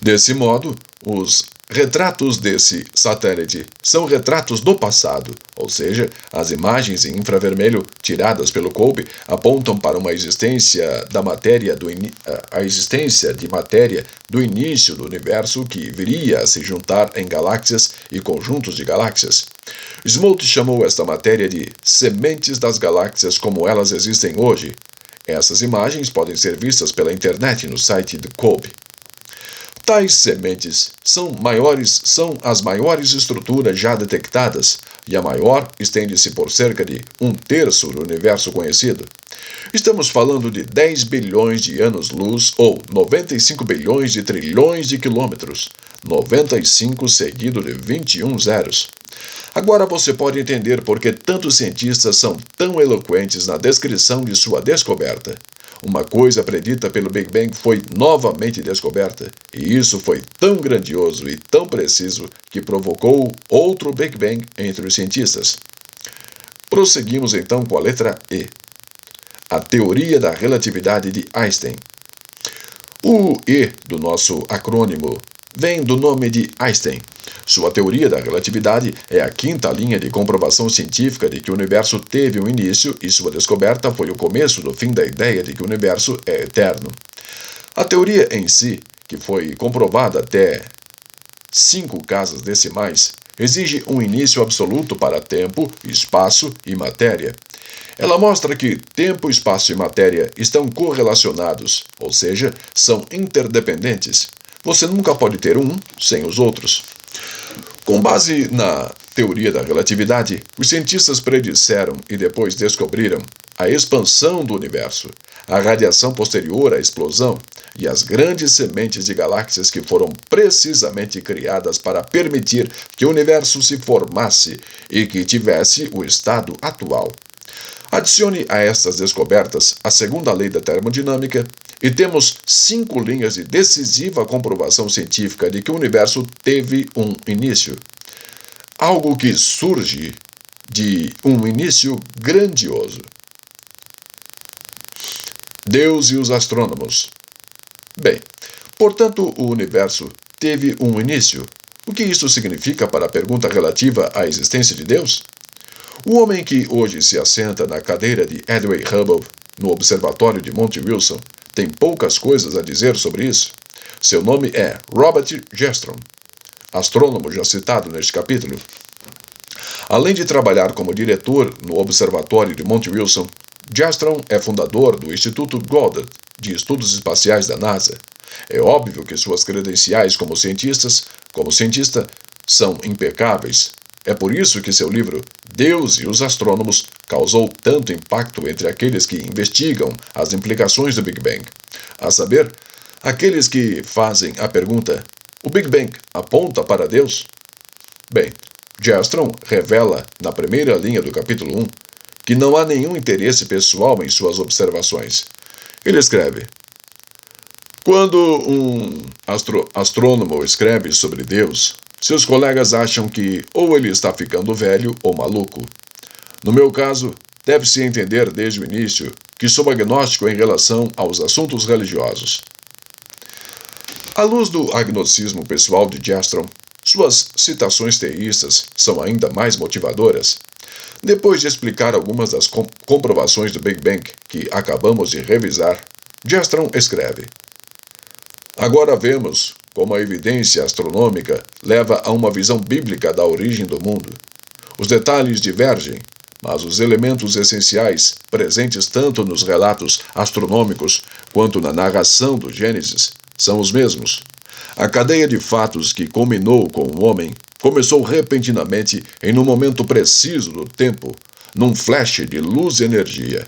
Speaker 1: Desse modo, os retratos desse satélite são retratos do passado, ou seja, as imagens em infravermelho tiradas pelo COBE apontam para uma existência da matéria a existência de matéria do início do universo que viria a se juntar em galáxias e conjuntos de galáxias. Smoot chamou esta matéria de sementes das galáxias como elas existem hoje. Essas imagens podem ser vistas pela internet no site do COBE. Tais sementes são as maiores estruturas já detectadas, e a maior estende-se por cerca de 1/3 do universo conhecido. Estamos falando de 10 bilhões de anos-luz ou 95 bilhões de trilhões de quilômetros, 95 seguido de 21 zeros. Agora você pode entender por que tantos cientistas são tão eloquentes na descrição de sua descoberta. Uma coisa predita pelo Big Bang foi novamente descoberta, e isso foi tão grandioso e tão preciso que provocou outro Big Bang entre os cientistas. Prosseguimos então com a letra E. A teoria da relatividade de Einstein. O E do nosso acrônimo vem do nome de Einstein. Sua teoria da relatividade é a quinta linha de comprovação científica de que o universo teve um início e sua descoberta foi o começo do fim da ideia de que o universo é eterno. A teoria em si, que foi comprovada até 5 casas decimais, exige um início absoluto para tempo, espaço e matéria. Ela mostra que tempo, espaço e matéria estão correlacionados, ou seja, são interdependentes. Você nunca pode ter um sem os outros. Com base na teoria da relatividade, os cientistas predisseram e depois descobriram a expansão do universo, a radiação posterior à explosão e as grandes sementes de galáxias que foram precisamente criadas para permitir que o universo se formasse e que tivesse o estado atual. Adicione a estas descobertas a segunda lei da termodinâmica e temos 5 linhas de decisiva comprovação científica de que o universo teve um início. Algo que surge de um início grandioso. Deus e os astrônomos. Bem, portanto, o universo teve um início. O que isso significa para a pergunta relativa à existência de Deus? O homem que hoje se assenta na cadeira de Edwin Hubble, no Observatório de Monte Wilson, tem poucas coisas a dizer sobre isso. Seu nome é Robert Jastrow, astrônomo já citado neste capítulo. Além de trabalhar como diretor no Observatório de Monte Wilson, Jastrow é fundador do Instituto Goddard de Estudos Espaciais da NASA. É óbvio que suas credenciais como cientista são impecáveis. É por isso que seu livro Deus e os Astrônomos causou tanto impacto entre aqueles que investigam as implicações do Big Bang. A saber, aqueles que fazem a pergunta: o Big Bang aponta para Deus? Bem, Jastrow revela, na primeira linha do capítulo 1, que não há nenhum interesse pessoal em suas observações. Ele escreve: quando um astrônomo escreve sobre Deus, seus colegas acham que ou ele está ficando velho ou maluco. No meu caso, deve-se entender desde o início que sou agnóstico em relação aos assuntos religiosos. À luz do agnosticismo pessoal de Jastrow, suas citações teístas são ainda mais motivadoras. Depois de explicar algumas das comprovações do Big Bang que acabamos de revisar, Jastrow escreve: agora vemos como a evidência astronômica leva a uma visão bíblica da origem do mundo. Os detalhes divergem, mas os elementos essenciais, presentes tanto nos relatos astronômicos quanto na narração do Gênesis, são os mesmos. A cadeia de fatos que culminou com o homem começou repentinamente em um momento preciso do tempo, num flash de luz e energia.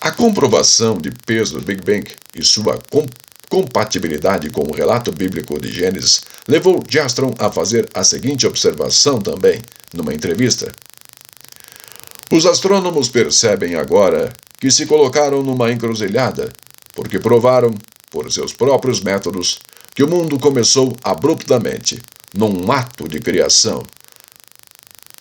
Speaker 1: A comprovação de peso do Big Bang e sua compatibilidade com o relato bíblico de Gênesis levou Jastrow a fazer a seguinte observação também, numa entrevista: os astrônomos percebem agora que se colocaram numa encruzilhada, porque provaram, por seus próprios métodos, que o mundo começou abruptamente, num ato de criação,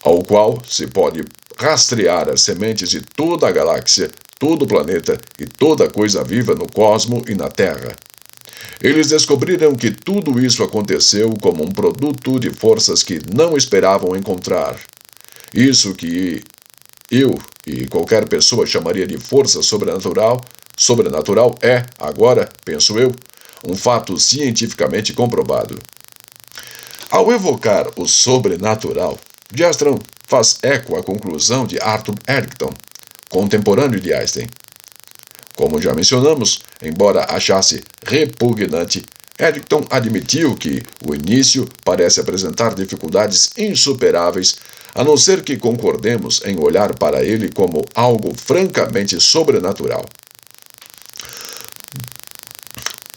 Speaker 1: ao qual se pode rastrear as sementes de toda a galáxia, todo o planeta e toda coisa viva no cosmo e na Terra. Eles descobriram que tudo isso aconteceu como um produto de forças que não esperavam encontrar. Isso que eu e qualquer pessoa chamaria de força sobrenatural é, agora, penso eu, um fato cientificamente comprovado. Ao evocar o sobrenatural, Jastrow faz eco à conclusão de Arthur Eddington, contemporâneo de Einstein. Como já mencionamos, embora achasse repugnante, Eddington admitiu que o início parece apresentar dificuldades insuperáveis, a não ser que concordemos em olhar para ele como algo francamente sobrenatural.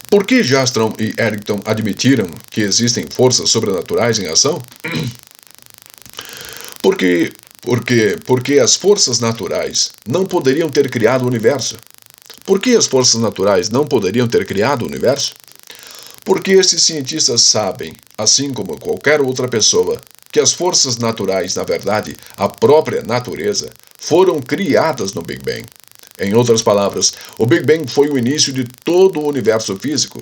Speaker 1: Por que Jastrow e Eddington admitiram que existem forças sobrenaturais em ação? Porque as forças naturais não poderiam ter criado o universo. Por que as forças naturais não poderiam ter criado o universo? Porque esses cientistas sabem, assim como qualquer outra pessoa, que as forças naturais, na verdade, a própria natureza, foram criadas no Big Bang. Em outras palavras, o Big Bang foi o início de todo o universo físico.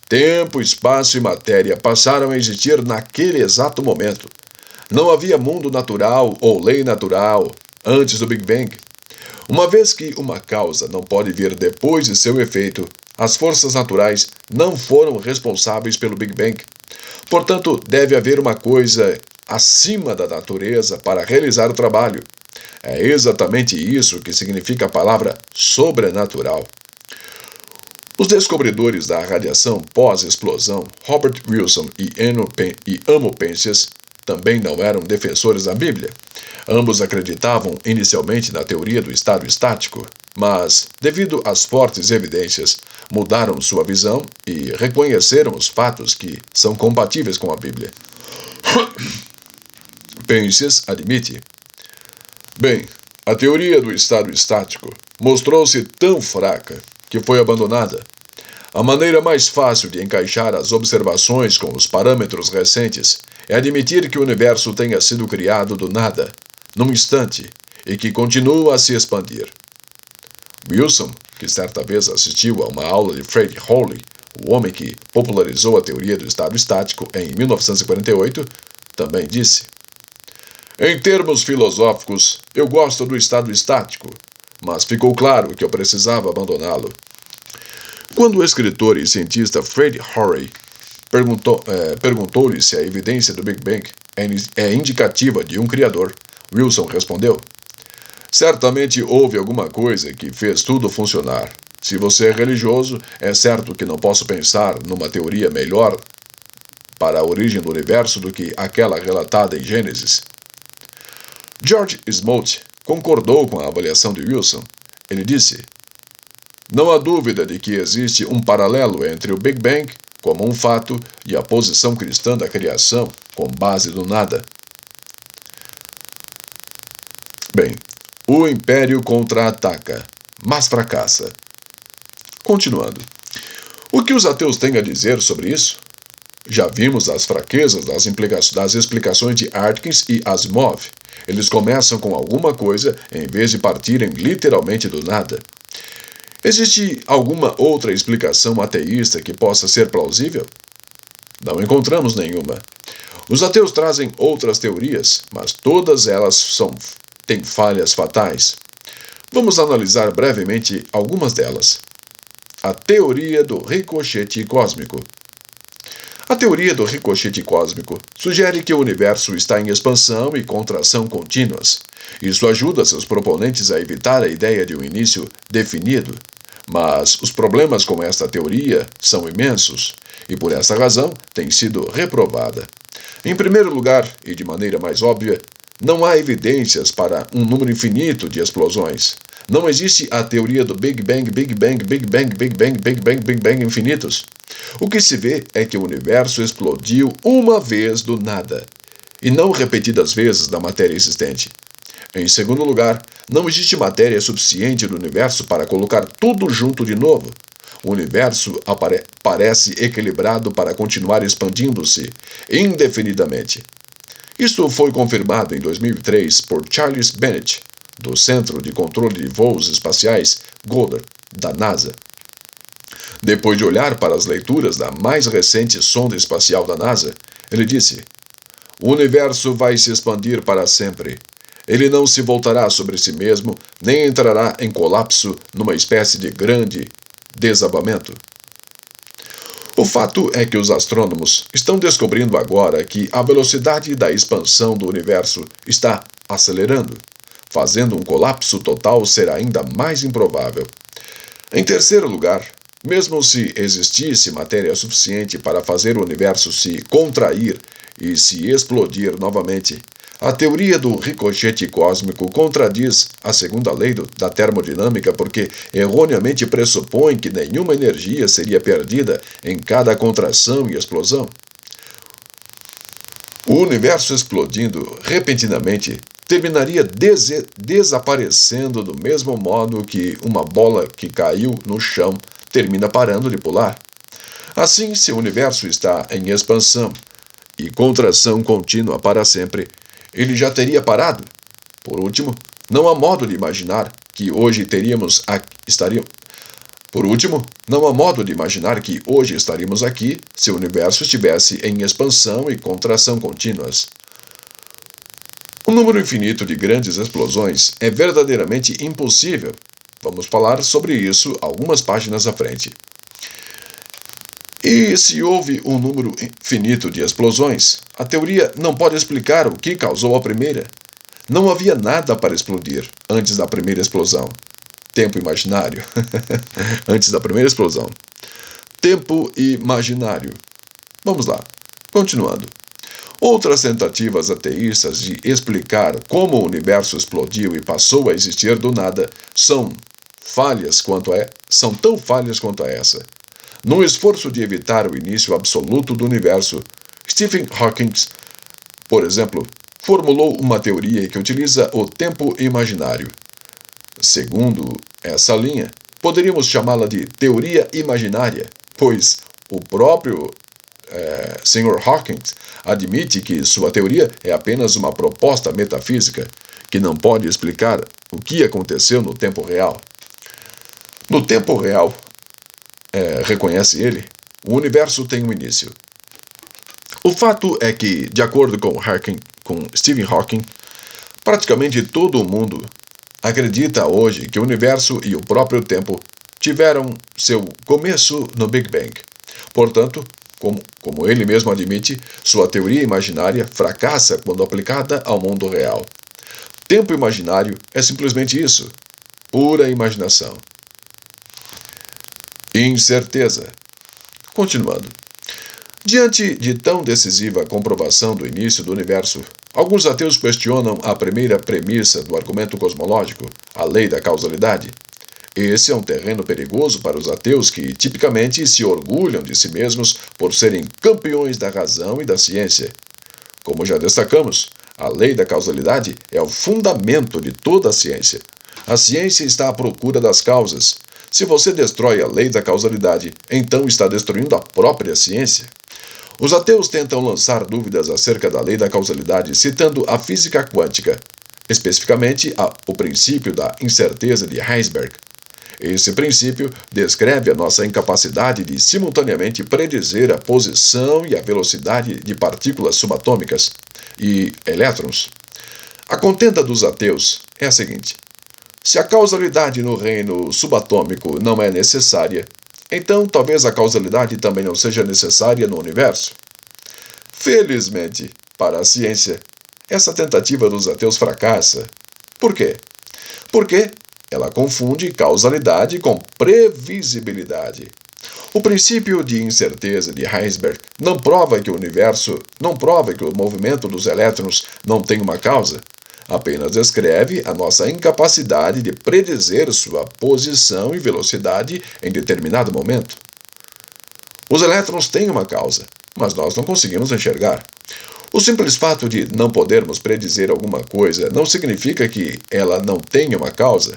Speaker 1: Tempo, espaço e matéria passaram a existir naquele exato momento. Não havia mundo natural ou lei natural antes do Big Bang. Uma vez que uma causa não pode vir depois de seu efeito, as forças naturais não foram responsáveis pelo Big Bang. Portanto, deve haver uma coisa acima da natureza para realizar o trabalho. É exatamente isso que significa a palavra sobrenatural. Os descobridores da radiação pós-explosão, Robert Wilson e Amo Penzias, também não eram defensores da Bíblia. Ambos acreditavam inicialmente na teoria do estado estático, mas, devido às fortes evidências, mudaram sua visão e reconheceram os fatos que são compatíveis com a Bíblia. Penzias admite: Bem, a teoria do estado estático mostrou-se tão fraca que foi abandonada. A maneira mais fácil de encaixar as observações com os parâmetros recentes é admitir que o universo tenha sido criado do nada, num instante, e que continua a se expandir. Wilson, que certa vez assistiu a uma aula de Fred Hoyle, o homem que popularizou a teoria do estado estático em 1948, também disse: "Em termos filosóficos, eu gosto do estado estático, mas ficou claro que eu precisava abandoná-lo." Quando o escritor e cientista Fred Hoyle perguntou-lhe se a evidência do Big Bang é indicativa de um criador, Wilson respondeu: "Certamente houve alguma coisa que fez tudo funcionar. Se você é religioso, é certo que não posso pensar numa teoria melhor para a origem do universo do que aquela relatada em Gênesis." George Smoot concordou com a avaliação de Wilson. Ele disse: "Não há dúvida de que existe um paralelo entre o Big Bang, como um fato, e a posição cristã da criação, com base no nada." Bem, o Império contra-ataca, mas fracassa. Continuando. O que os ateus têm a dizer sobre isso? Já vimos as fraquezas das explicações de Atkins e Asimov. Eles começam com alguma coisa em vez de partirem literalmente do nada. Existe alguma outra explicação ateísta que possa ser plausível? Não encontramos nenhuma. Os ateus trazem outras teorias, mas todas elas têm falhas fatais. Vamos analisar brevemente algumas delas. A teoria do ricochete cósmico. A teoria do ricochete cósmico sugere que o universo está em expansão e contração contínuas. Isso ajuda seus proponentes a evitar a ideia de um início definido. Mas os problemas com esta teoria são imensos, e por essa razão tem sido reprovada. Em primeiro lugar, e de maneira mais óbvia, não há evidências para um número infinito de explosões. Não existe a teoria do Big Bang, Big Bang, Big Bang, Big Bang, Big Bang, Big Bang infinitos. O que se vê é que o universo explodiu uma vez do nada, e não repetidas vezes da matéria existente. Em segundo lugar, não existe matéria suficiente no universo para colocar tudo junto de novo. O universo parece equilibrado para continuar expandindo-se indefinidamente. Isto foi confirmado em 2003 por Charles Bennett, do Centro de Controle de Voos Espaciais Goddard, da NASA. Depois de olhar para as leituras da mais recente sonda espacial da NASA, ele disse: "O universo vai se expandir para sempre. Ele não se voltará sobre si mesmo, nem entrará em colapso numa espécie de grande desabamento." O fato é que os astrônomos estão descobrindo agora que a velocidade da expansão do universo está acelerando. Fazendo um colapso total ser ainda mais improvável. Em terceiro lugar, mesmo se existisse matéria suficiente para fazer o universo se contrair e se explodir novamente, a teoria do ricochete cósmico contradiz a segunda lei da termodinâmica porque erroneamente pressupõe que nenhuma energia seria perdida em cada contração e explosão. O universo explodindo repentinamente terminaria desaparecendo do mesmo modo que uma bola que caiu no chão termina parando de pular. Assim, se o universo está em expansão e contração contínua para sempre, ele já teria parado. Por último, não há modo de imaginar que hoje estaríamos aqui se o universo estivesse em expansão e contração contínuas. Um número infinito de grandes explosões é verdadeiramente impossível. Vamos falar sobre isso algumas páginas à frente. E se houve um número finito de explosões, a teoria não pode explicar o que causou a primeira. Não havia nada para explodir antes da primeira explosão. Tempo imaginário. Antes da primeira explosão. Tempo imaginário. Vamos lá. Continuando. Outras tentativas ateístas de explicar como o universo explodiu e passou a existir do nada são tão falhas quanto essa. No esforço de evitar o início absoluto do universo, Stephen Hawking, por exemplo, formulou uma teoria que utiliza o tempo imaginário. Segundo essa linha, poderíamos chamá-la de teoria imaginária, pois o próprio Sr. Hawking admite que sua teoria é apenas uma proposta metafísica que não pode explicar o que aconteceu no tempo real. No tempo real, reconhece ele, o universo tem um início. O fato é que, de acordo com Stephen Hawking, praticamente todo o mundo acredita hoje que o universo e o próprio tempo tiveram seu começo no Big Bang. Portanto, como ele mesmo admite, sua teoria imaginária fracassa quando aplicada ao mundo real. Tempo imaginário é simplesmente isso, pura imaginação. Incerteza. Continuando. Diante de tão decisiva comprovação do início do universo, alguns ateus questionam a primeira premissa do argumento cosmológico, a lei da causalidade. Esse é um terreno perigoso para os ateus que, tipicamente, se orgulham de si mesmos por serem campeões da razão e da ciência. Como já destacamos, a lei da causalidade é o fundamento de toda a ciência. A ciência está à procura das causas. Se você destrói a lei da causalidade, então está destruindo a própria ciência. Os ateus tentam lançar dúvidas acerca da lei da causalidade citando a física quântica, especificamente o princípio da incerteza de Heisenberg. Esse princípio descreve a nossa incapacidade de simultaneamente predizer a posição e a velocidade de partículas subatômicas e elétrons. A contenda dos ateus é a seguinte: se a causalidade no reino subatômico não é necessária, então talvez a causalidade também não seja necessária no universo. Felizmente, para a ciência, essa tentativa dos ateus fracassa. Por quê? Porque ela confunde causalidade com previsibilidade. O princípio de incerteza de Heisenberg não prova que o movimento dos elétrons não tem uma causa. Apenas descreve a nossa incapacidade de predizer sua posição e velocidade em determinado momento. Os elétrons têm uma causa, mas nós não conseguimos enxergar. O simples fato de não podermos predizer alguma coisa não significa que ela não tenha uma causa.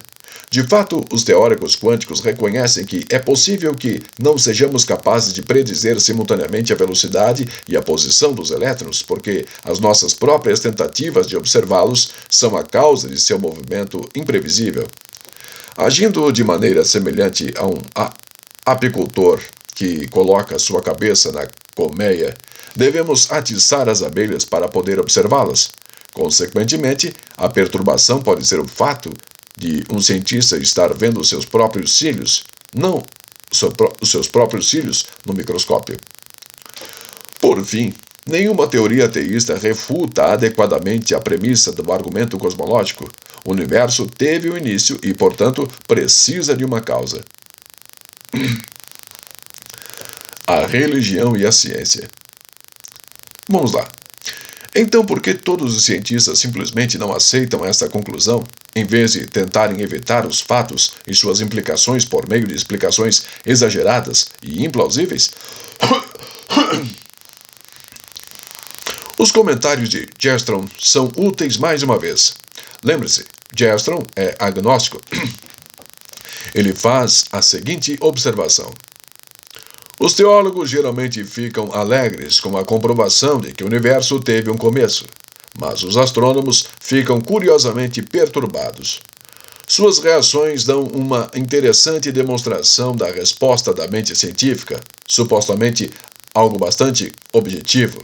Speaker 1: De fato, os teóricos quânticos reconhecem que é possível que não sejamos capazes de predizer simultaneamente a velocidade e a posição dos elétrons, porque as nossas próprias tentativas de observá-los são a causa de seu movimento imprevisível. Agindo de maneira semelhante a um apicultor que coloca sua cabeça na colmeia, devemos atiçar as abelhas para poder observá-las. Consequentemente, a perturbação pode ser o fato de um cientista estar vendo seus próprios cílios, não os seus próprios cílios no microscópio. Por fim, nenhuma teoria ateísta refuta adequadamente a premissa do argumento cosmológico. O universo teve um início e, portanto, precisa de uma causa. A religião e a ciência. Vamos lá. Então, por que todos os cientistas simplesmente não aceitam esta conclusão, em vez de tentarem evitar os fatos e suas implicações por meio de explicações exageradas e implausíveis? Os comentários de Gerstrom são úteis mais uma vez. Lembre-se, Gerstrom é agnóstico. Ele faz a seguinte observação: os teólogos geralmente ficam alegres com a comprovação de que o universo teve um começo, mas os astrônomos ficam curiosamente perturbados. Suas reações dão uma interessante demonstração da resposta da mente científica, supostamente algo bastante objetivo.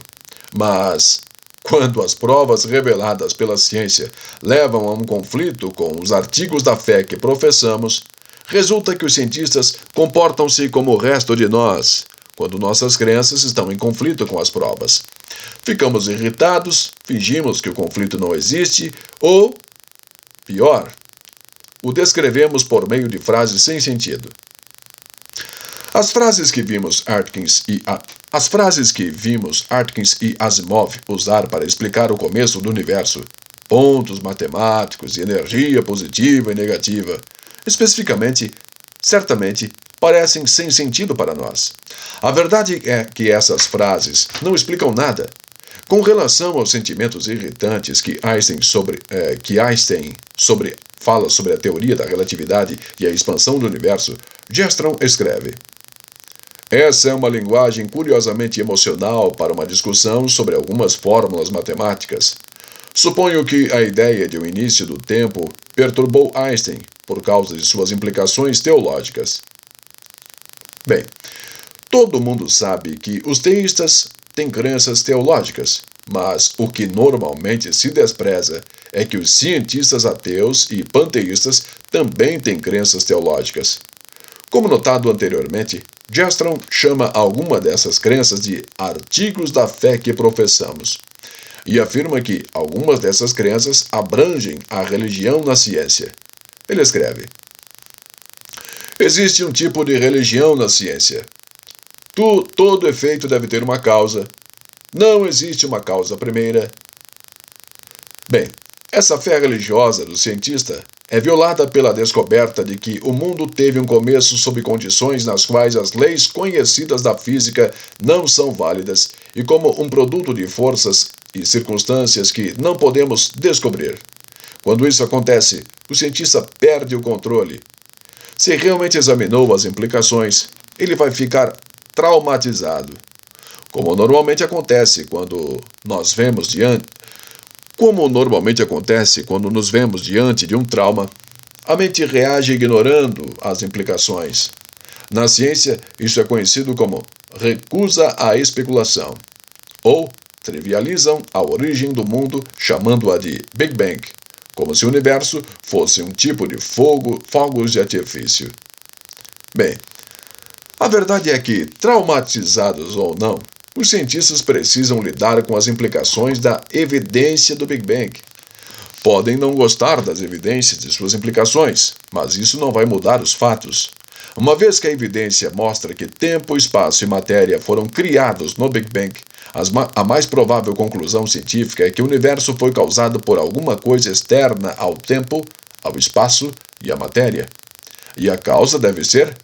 Speaker 1: Mas, quando as provas reveladas pela ciência levam a um conflito com os artigos da fé que professamos, resulta que os cientistas comportam-se como o resto de nós, quando nossas crenças estão em conflito com as provas. Ficamos irritados, fingimos que o conflito não existe, ou, pior, o descrevemos por meio de frases sem sentido. As frases que vimos Atkins e Asimov usar para explicar o começo do universo, pontos matemáticos de energia positiva e negativa, especificamente, certamente, parecem sem sentido para nós. A verdade é que essas frases não explicam nada. Com relação aos sentimentos irritantes que Einstein fala sobre a teoria da relatividade e a expansão do universo, Gerstrom escreve: essa é uma linguagem curiosamente emocional para uma discussão sobre algumas fórmulas matemáticas. Suponho que a ideia de um início do tempo perturbou Einstein por causa de suas implicações teológicas. Bem, todo mundo sabe que os teístas têm crenças teológicas, mas o que normalmente se despreza é que os cientistas ateus e panteístas também têm crenças teológicas. Como notado anteriormente, Gerstrom chama alguma dessas crenças de artigos da fé que professamos, e afirma que algumas dessas crenças abrangem a religião na ciência. Ele escreve: existe um tipo de religião na ciência. Todo efeito deve ter uma causa. Não existe uma causa primeira. Bem, essa fé religiosa do cientista é violada pela descoberta de que o mundo teve um começo sob condições nas quais as leis conhecidas da física não são válidas e como um produto de forças e circunstâncias que não podemos descobrir. Quando isso acontece, o cientista perde o controle. Se realmente examinou as implicações, ele vai ficar traumatizado. Como normalmente acontece quando nos vemos diante de um trauma, a mente reage ignorando as implicações. Na ciência, isso é conhecido como recusa à especulação, ou trivializam a origem do mundo chamando-a de Big Bang, como se o universo fosse um tipo de fogos de artifício. Bem, a verdade é que, traumatizados ou não, os cientistas precisam lidar com as implicações da evidência do Big Bang. Podem não gostar das evidências de suas implicações, mas isso não vai mudar os fatos. Uma vez que a evidência mostra que tempo, espaço e matéria foram criados no Big Bang, a mais provável conclusão científica é que o universo foi causado por alguma coisa externa ao tempo, ao espaço e à matéria. E a causa deve ser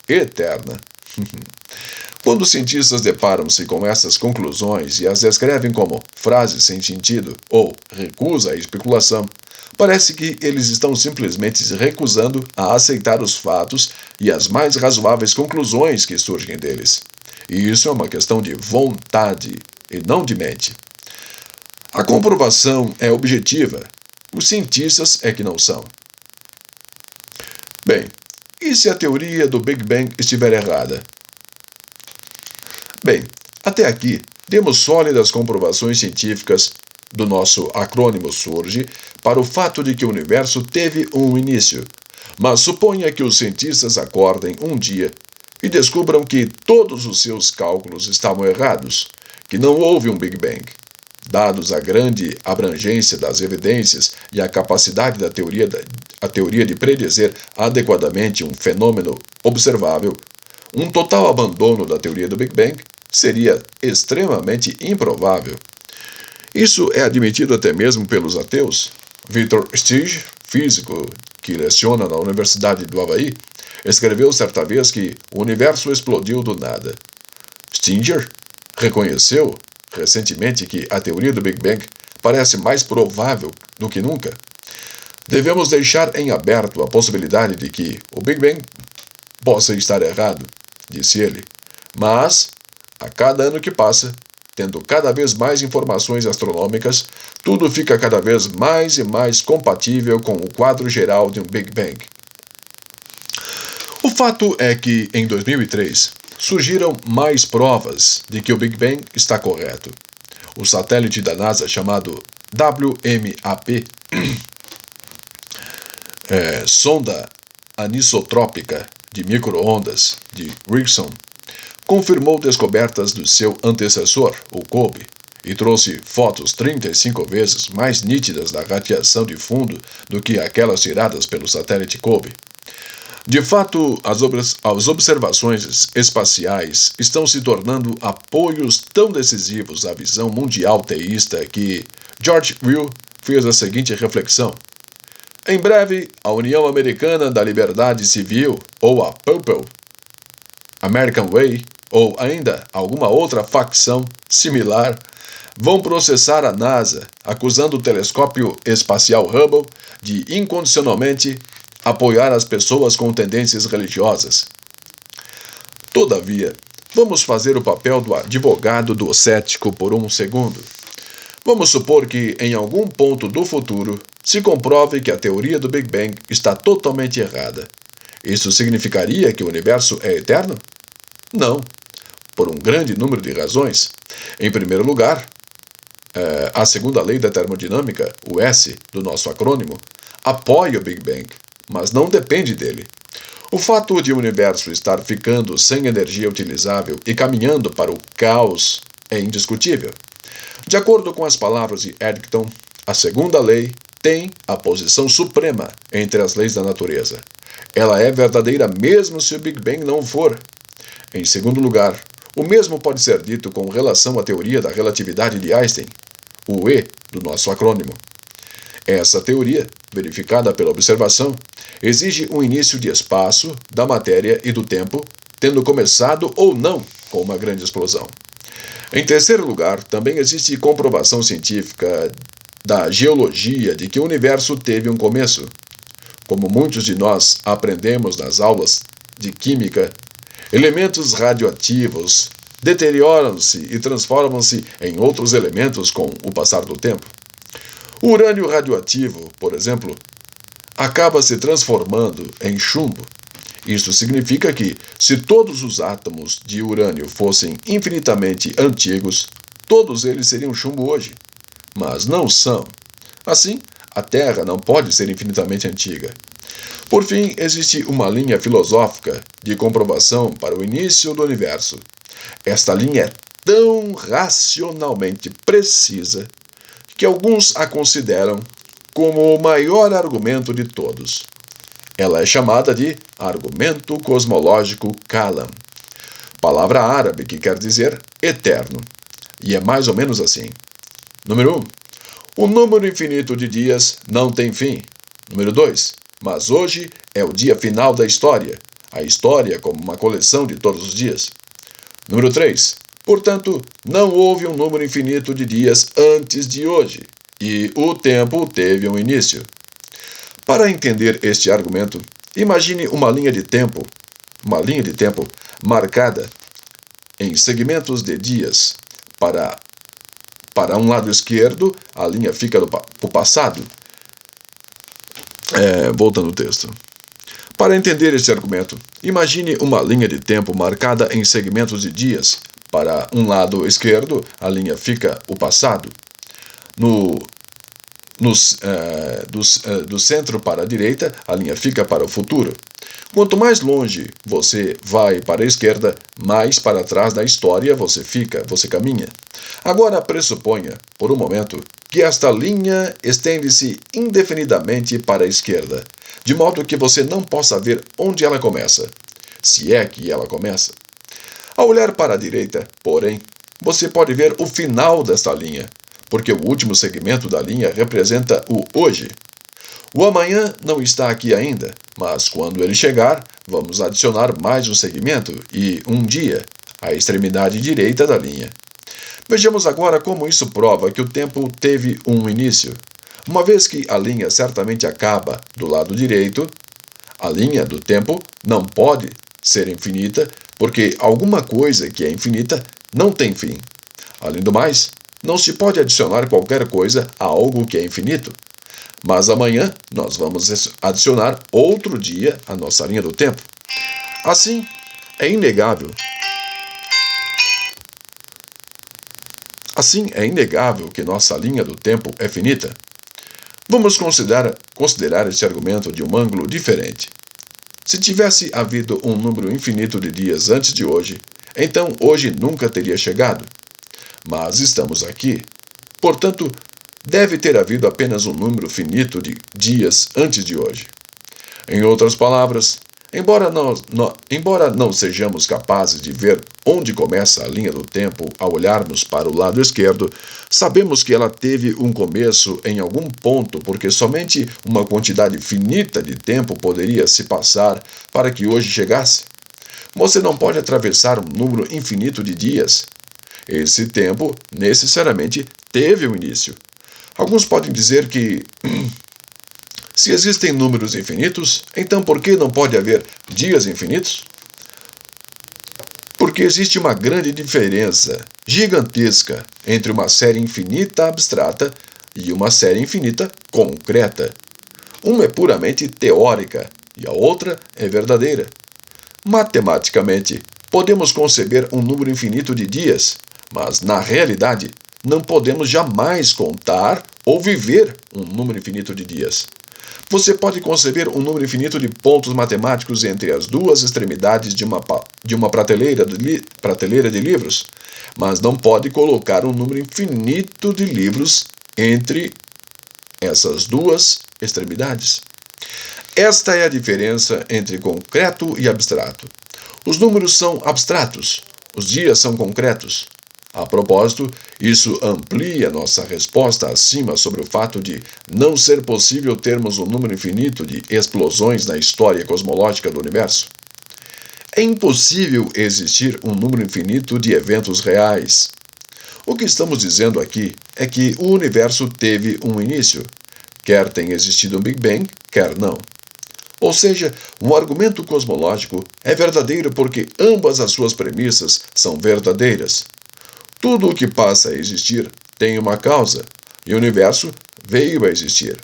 Speaker 1: eterna. Quando os cientistas deparam-se com essas conclusões e as descrevem como frases sem sentido ou recusa à especulação, parece que eles estão simplesmente se recusando a aceitar os fatos e as mais razoáveis conclusões que surgem deles. E isso é uma questão de vontade e não de mente. A comprovação é objetiva. Os cientistas é que não são. Bem, e se a teoria do Big Bang estiver errada? Bem, até aqui, temos sólidas comprovações científicas do nosso acrônimo SURGE para o fato de que o universo teve um início. Mas suponha que os cientistas acordem um dia e descubram que todos os seus cálculos estavam errados, que não houve um Big Bang. Dados a grande abrangência das evidências e a capacidade da teoria de predizer adequadamente um fenômeno observável, um total abandono da teoria do Big Bang seria extremamente improvável. Isso é admitido até mesmo pelos ateus. Victor Stige, físico que leciona na Universidade do Havaí, escreveu certa vez que o universo explodiu do nada. Stinger reconheceu recentemente que a teoria do Big Bang parece mais provável do que nunca. Devemos deixar em aberto a possibilidade de que o Big Bang possa estar errado, disse ele. Mas, a cada ano que passa, tendo cada vez mais informações astronômicas, tudo fica cada vez mais e mais compatível com o quadro geral de um Big Bang. O fato é que, em 2003, surgiram mais provas de que o Big Bang está correto. O satélite da NASA chamado WMAP, sonda anisotrópica de micro-ondas de Wilson, confirmou descobertas do seu antecessor, o COBE, e trouxe fotos 35 vezes mais nítidas da radiação de fundo do que aquelas tiradas pelo satélite COBE. De fato, as observações espaciais estão se tornando apoios tão decisivos à visão mundial teísta que George Will fez a seguinte reflexão: em breve, a União Americana da Liberdade Civil, ou a PUPL, American Way, ou ainda alguma outra facção similar, vão processar a NASA, acusando o telescópio espacial Hubble de incondicionalmente apoiar as pessoas com tendências religiosas. Todavia, vamos fazer o papel do advogado do cético por um segundo. Vamos supor que, em algum ponto do futuro, se comprove que a teoria do Big Bang está totalmente errada. Isso significaria que o universo é eterno? Não, por um grande número de razões. Em primeiro lugar, a segunda lei da termodinâmica, o S do nosso acrônimo, apoia o Big Bang, mas não depende dele. O fato de o universo estar ficando sem energia utilizável e caminhando para o caos é indiscutível. De acordo com as palavras de Eddington, a segunda lei tem a posição suprema entre as leis da natureza. Ela é verdadeira mesmo se o Big Bang não for. Em segundo lugar, o mesmo pode ser dito com relação à teoria da relatividade de Einstein, o E do nosso acrônimo. Essa teoria, verificada pela observação, exige um início de espaço, da matéria e do tempo, tendo começado ou não com uma grande explosão. Em terceiro lugar, também existe comprovação científica da geologia de que o universo teve um começo. Como muitos de nós aprendemos nas aulas de química, elementos radioativos deterioram-se e transformam-se em outros elementos com o passar do tempo. O urânio radioativo, por exemplo, acaba se transformando em chumbo. Isto significa que, se todos os átomos de urânio fossem infinitamente antigos, todos eles seriam chumbo hoje. Mas não são. Assim, a Terra não pode ser infinitamente antiga. Por fim, existe uma linha filosófica de comprovação para o início do universo. Esta linha é tão racionalmente precisa que alguns a consideram como o maior argumento de todos. Ela é chamada de argumento cosmológico Kalam, palavra árabe que quer dizer eterno, e é mais ou menos assim. Número 1. O número infinito de dias não tem fim. Número 2. Mas hoje é o dia final da história, a história como uma coleção de todos os dias. Número 3. Portanto, não houve um número infinito de dias antes de hoje, e o tempo teve um início. Para entender este argumento, imagine uma linha de tempo marcada em segmentos de dias. Para um lado esquerdo, a linha fica para o passado. Voltando ao texto. Para entender este argumento, imagine uma linha de tempo marcada em segmentos de dias. Para um lado esquerdo, a linha fica o passado. Do centro para a direita, a linha fica para o futuro. Quanto mais longe você vai para a esquerda, mais para trás da história você caminha. Agora pressuponha, por um momento, que esta linha estende-se indefinidamente para a esquerda, de modo que você não possa ver onde ela começa, se é que ela começa. Ao olhar para a direita, porém, você pode ver o final desta linha, porque o último segmento da linha representa o hoje. O amanhã não está aqui ainda, mas quando ele chegar, vamos adicionar mais um segmento e um dia, à extremidade direita da linha. Vejamos agora como isso prova que o tempo teve um início. Uma vez que a linha certamente acaba do lado direito, a linha do tempo não pode ser infinita, porque alguma coisa que é infinita não tem fim. Além do mais, não se pode adicionar qualquer coisa a algo que é infinito. Mas amanhã nós vamos adicionar outro dia à nossa linha do tempo. Assim, é inegável que nossa linha do tempo é finita. Vamos considerar este argumento de um ângulo diferente. Se tivesse havido um número infinito de dias antes de hoje, então hoje nunca teria chegado. Mas estamos aqui. Portanto, deve ter havido apenas um número finito de dias antes de hoje. Em outras palavras, embora não sejamos capazes de ver onde começa a linha do tempo ao olharmos para o lado esquerdo, sabemos que ela teve um começo em algum ponto, porque somente uma quantidade finita de tempo poderia se passar para que hoje chegasse. Você não pode atravessar um número infinito de dias. esse tempo necessariamente teve um início. Alguns podem dizer que se existem números infinitos, então por que não pode haver dias infinitos? Porque existe uma grande diferença, gigantesca, entre uma série infinita abstrata e uma série infinita concreta. Uma é puramente teórica e a outra é verdadeira. Matematicamente, podemos conceber um número infinito de dias, mas na realidade não podemos jamais contar ou viver um número infinito de dias. Você pode conceber um número infinito de pontos matemáticos entre as duas extremidades de uma prateleira de livros, mas não pode colocar um número infinito de livros entre essas duas extremidades. Esta é a diferença entre concreto e abstrato. Os números são abstratos, os dias são concretos. A propósito, isso amplia nossa resposta acima sobre o fato de não ser possível termos um número infinito de explosões na história cosmológica do universo. É impossível existir um número infinito de eventos reais. O que estamos dizendo aqui é que o universo teve um início, quer tenha existido um Big Bang, quer não. Ou seja, o argumento cosmológico é verdadeiro porque ambas as suas premissas são verdadeiras. Tudo o que passa a existir tem uma causa, e o universo veio a existir.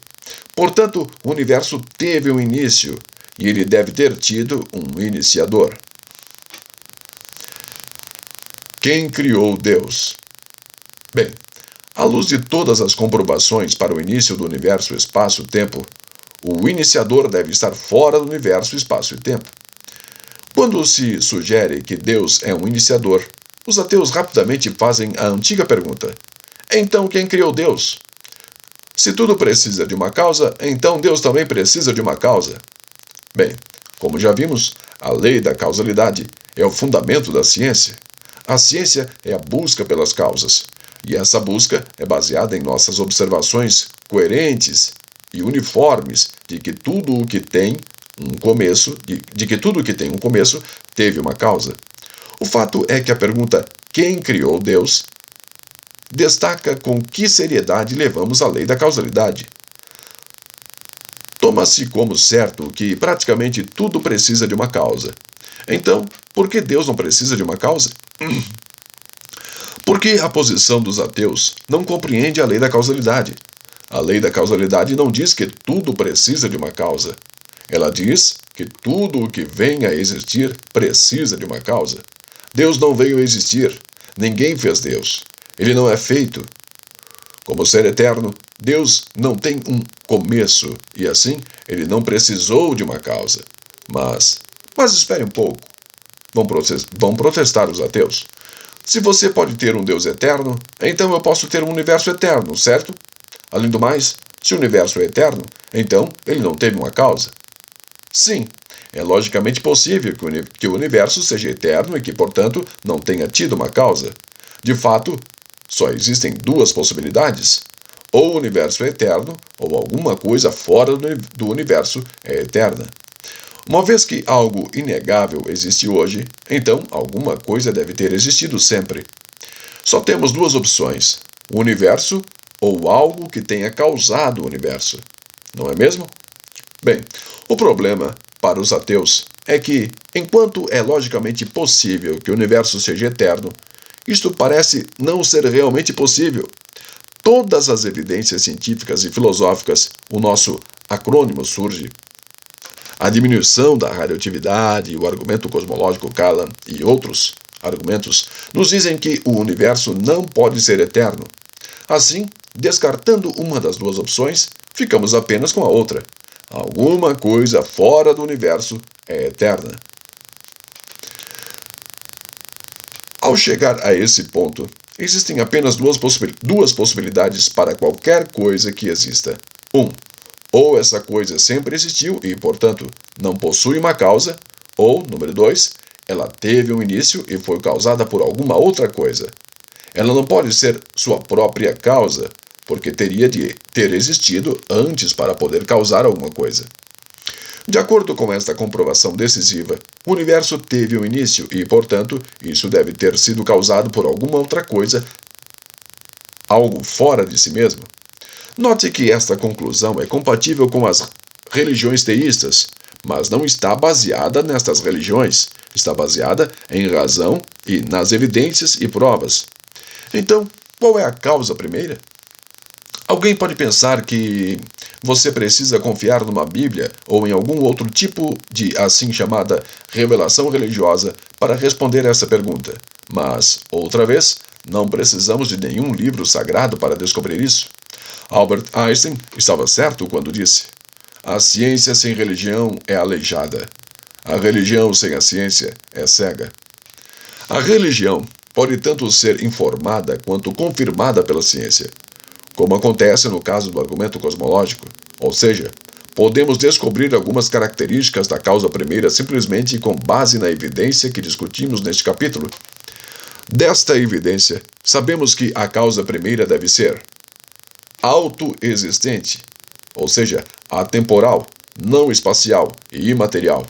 Speaker 1: Portanto, o universo teve um início, e ele deve ter tido um iniciador. Quem criou Deus? Bem, à luz de todas as comprovações para o início do universo, espaço e tempo, o iniciador deve estar fora do universo, espaço e tempo. Quando se sugere que Deus é um iniciador, os ateus rapidamente fazem a antiga pergunta: então quem criou Deus? Se tudo precisa de uma causa, então Deus também precisa de uma causa. Bem, como já vimos, a lei da causalidade é o fundamento da ciência. A ciência é a busca pelas causas, e essa busca é baseada em nossas observações coerentes e uniformes de que tudo o que tem um começo, teve uma causa. O fato é que a pergunta "quem criou Deus?" destaca com que seriedade levamos a lei da causalidade. Toma-se como certo que praticamente tudo precisa de uma causa. Então, por que Deus não precisa de uma causa? Porque a posição dos ateus não compreende a lei da causalidade. A lei da causalidade não diz que tudo precisa de uma causa. Ela diz que tudo o que vem a existir precisa de uma causa. Deus não veio a existir. Ninguém fez Deus. Ele não é feito. Como ser eterno, Deus não tem um começo, e assim, ele não precisou de uma causa. Mas espere um pouco. Vão protestar os ateus. Se você pode ter um Deus eterno, então eu posso ter um universo eterno, certo? Além do mais, se o universo é eterno, então ele não teve uma causa. Sim, é logicamente possível que o universo seja eterno e que, portanto, não tenha tido uma causa. De fato, só existem duas possibilidades. Ou o universo é eterno, ou alguma coisa fora do universo é eterna. Uma vez que algo inegável existe hoje, então alguma coisa deve ter existido sempre. Só temos duas opções: o universo ou algo que tenha causado o universo. Não é mesmo? Bem, o problema para os ateus é que, enquanto é logicamente possível que o universo seja eterno, isto parece não ser realmente possível. Todas as evidências científicas e filosóficas, o nosso acrônimo surge. A diminuição da radioatividade, o argumento cosmológico Kalam e outros argumentos nos dizem que o universo não pode ser eterno. Assim, descartando uma das duas opções, ficamos apenas com a outra. Alguma coisa fora do universo é eterna. Ao chegar a esse ponto, existem apenas duas possibilidades para qualquer coisa que exista. Ou essa coisa sempre existiu e, portanto, não possui uma causa, ou, número 2, ela teve um início e foi causada por alguma outra coisa. Ela não pode ser sua própria causa, porque teria de ter existido antes para poder causar alguma coisa. De acordo com esta comprovação decisiva, o universo teve um início e, portanto, isso deve ter sido causado por alguma outra coisa, algo fora de si mesmo. Note que esta conclusão é compatível com as religiões teístas, mas não está baseada nestas religiões. Está baseada em razão e nas evidências e provas. Então, qual é a causa primeira? Alguém pode pensar que você precisa confiar numa Bíblia ou em algum outro tipo de assim chamada revelação religiosa para responder essa pergunta. Mas, outra vez, não precisamos de nenhum livro sagrado para descobrir isso. Albert Einstein estava certo quando disse: a ciência sem religião é aleijada. A religião sem a ciência é cega. A religião pode tanto ser informada quanto confirmada pela ciência, como acontece no caso do argumento cosmológico, ou seja, podemos descobrir algumas características da causa primeira simplesmente com base na evidência que discutimos neste capítulo. Desta evidência, sabemos que a causa primeira deve ser autoexistente, ou seja, atemporal, não espacial e imaterial.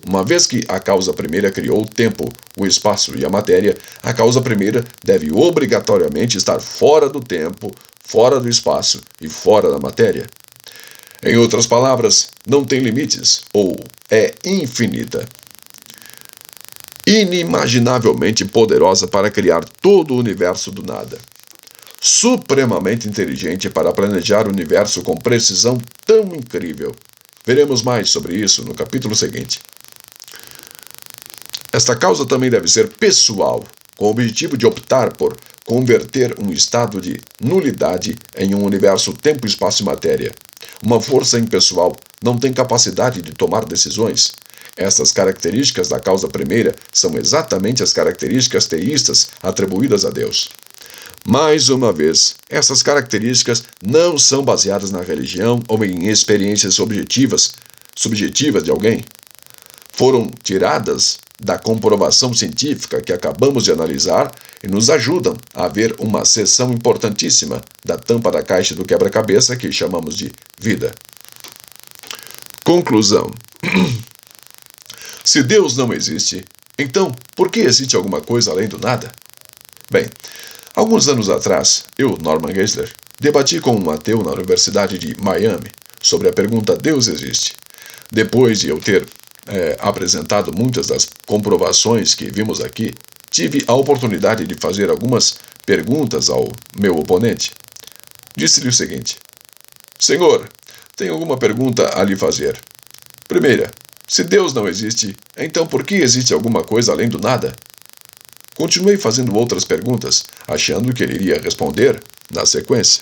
Speaker 1: Uma vez que a causa primeira criou o tempo, o espaço e a matéria, a causa primeira deve obrigatoriamente estar fora do tempo, fora do espaço e fora da matéria. Em outras palavras, não tem limites ou é infinita. Inimaginavelmente poderosa para criar todo o universo do nada. Supremamente inteligente para planejar o universo com precisão tão incrível. Veremos mais sobre isso no capítulo seguinte. Esta causa também deve ser pessoal, com o objetivo de optar por converter um estado de nulidade em um universo tempo, espaço e matéria. Uma força impessoal não tem capacidade de tomar decisões. Estas características da causa primeira são exatamente as características teístas atribuídas a Deus. Mais uma vez, essas características não são baseadas na religião ou em experiências subjetivas de alguém. Foram tiradas da comprovação científica que acabamos de analisar e nos ajudam a ver uma seção importantíssima da tampa da caixa do quebra-cabeça que chamamos de vida. Conclusão. Se Deus não existe, então por que existe alguma coisa além do nada? Bem, alguns anos atrás, eu, Norman Geisler, debati com um ateu na Universidade de Miami sobre a pergunta Deus existe. Depois de eu ter apresentado muitas das comprovações que vimos aqui, tive a oportunidade de fazer algumas perguntas ao meu oponente. Disse-lhe o seguinte: Senhor, tenho alguma pergunta a lhe fazer. Primeira, se Deus não existe, então por que existe alguma coisa além do nada? Continuei fazendo outras perguntas, achando que ele iria responder na sequência.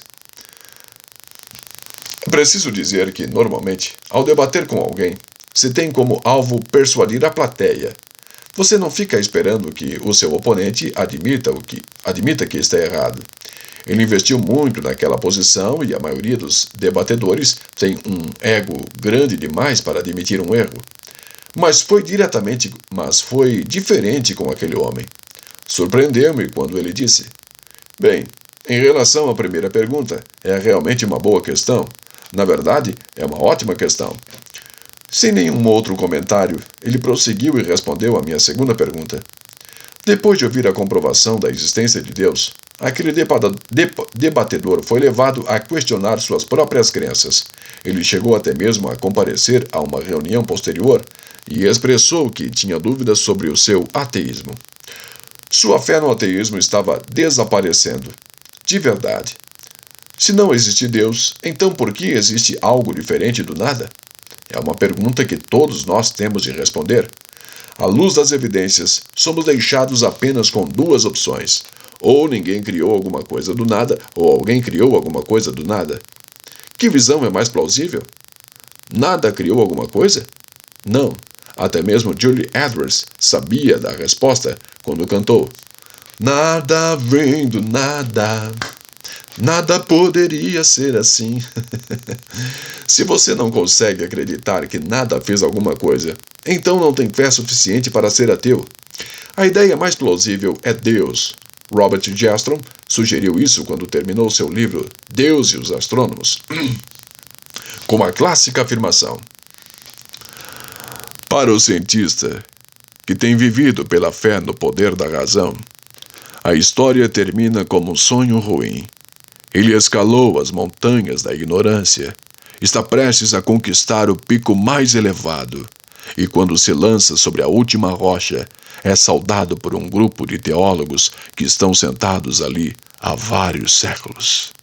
Speaker 1: É preciso dizer que, normalmente, ao debater com alguém, se tem como alvo persuadir a plateia. Você não fica esperando que o seu oponente admita que está errado. Ele investiu muito naquela posição e a maioria dos debatedores tem um ego grande demais para admitir um erro. Mas foi diferente com aquele homem. Surpreendeu-me quando ele disse: Bem, em relação à primeira pergunta, é realmente uma boa questão. Na verdade, é uma ótima questão. Sem nenhum outro comentário, ele prosseguiu e respondeu à minha segunda pergunta. Depois de ouvir a comprovação da existência de Deus, aquele debatedor foi levado a questionar suas próprias crenças. Ele chegou até mesmo a comparecer a uma reunião posterior e expressou que tinha dúvidas sobre o seu ateísmo. Sua fé no ateísmo estava desaparecendo. De verdade. Se não existe Deus, então por que existe algo diferente do nada? É uma pergunta que todos nós temos de responder. À luz das evidências, somos deixados apenas com duas opções. Ou ninguém criou alguma coisa do nada, ou alguém criou alguma coisa do nada. Que visão é mais plausível? Nada criou alguma coisa? Não. Até mesmo Julie Edwards sabia da resposta quando cantou: Nada vem do nada. Nada poderia ser assim. Se você não consegue acreditar que nada fez alguma coisa, então não tem fé suficiente para ser ateu. A ideia mais plausível é Deus. Robert Jastrow sugeriu isso quando terminou seu livro Deus e os Astrônomos, com a clássica afirmação: Para o cientista, que tem vivido pela fé no poder da razão, a história termina como um sonho ruim. Ele escalou as montanhas da ignorância, está prestes a conquistar o pico mais elevado, e quando se lança sobre a última rocha, é saudado por um grupo de teólogos que estão sentados ali há vários séculos.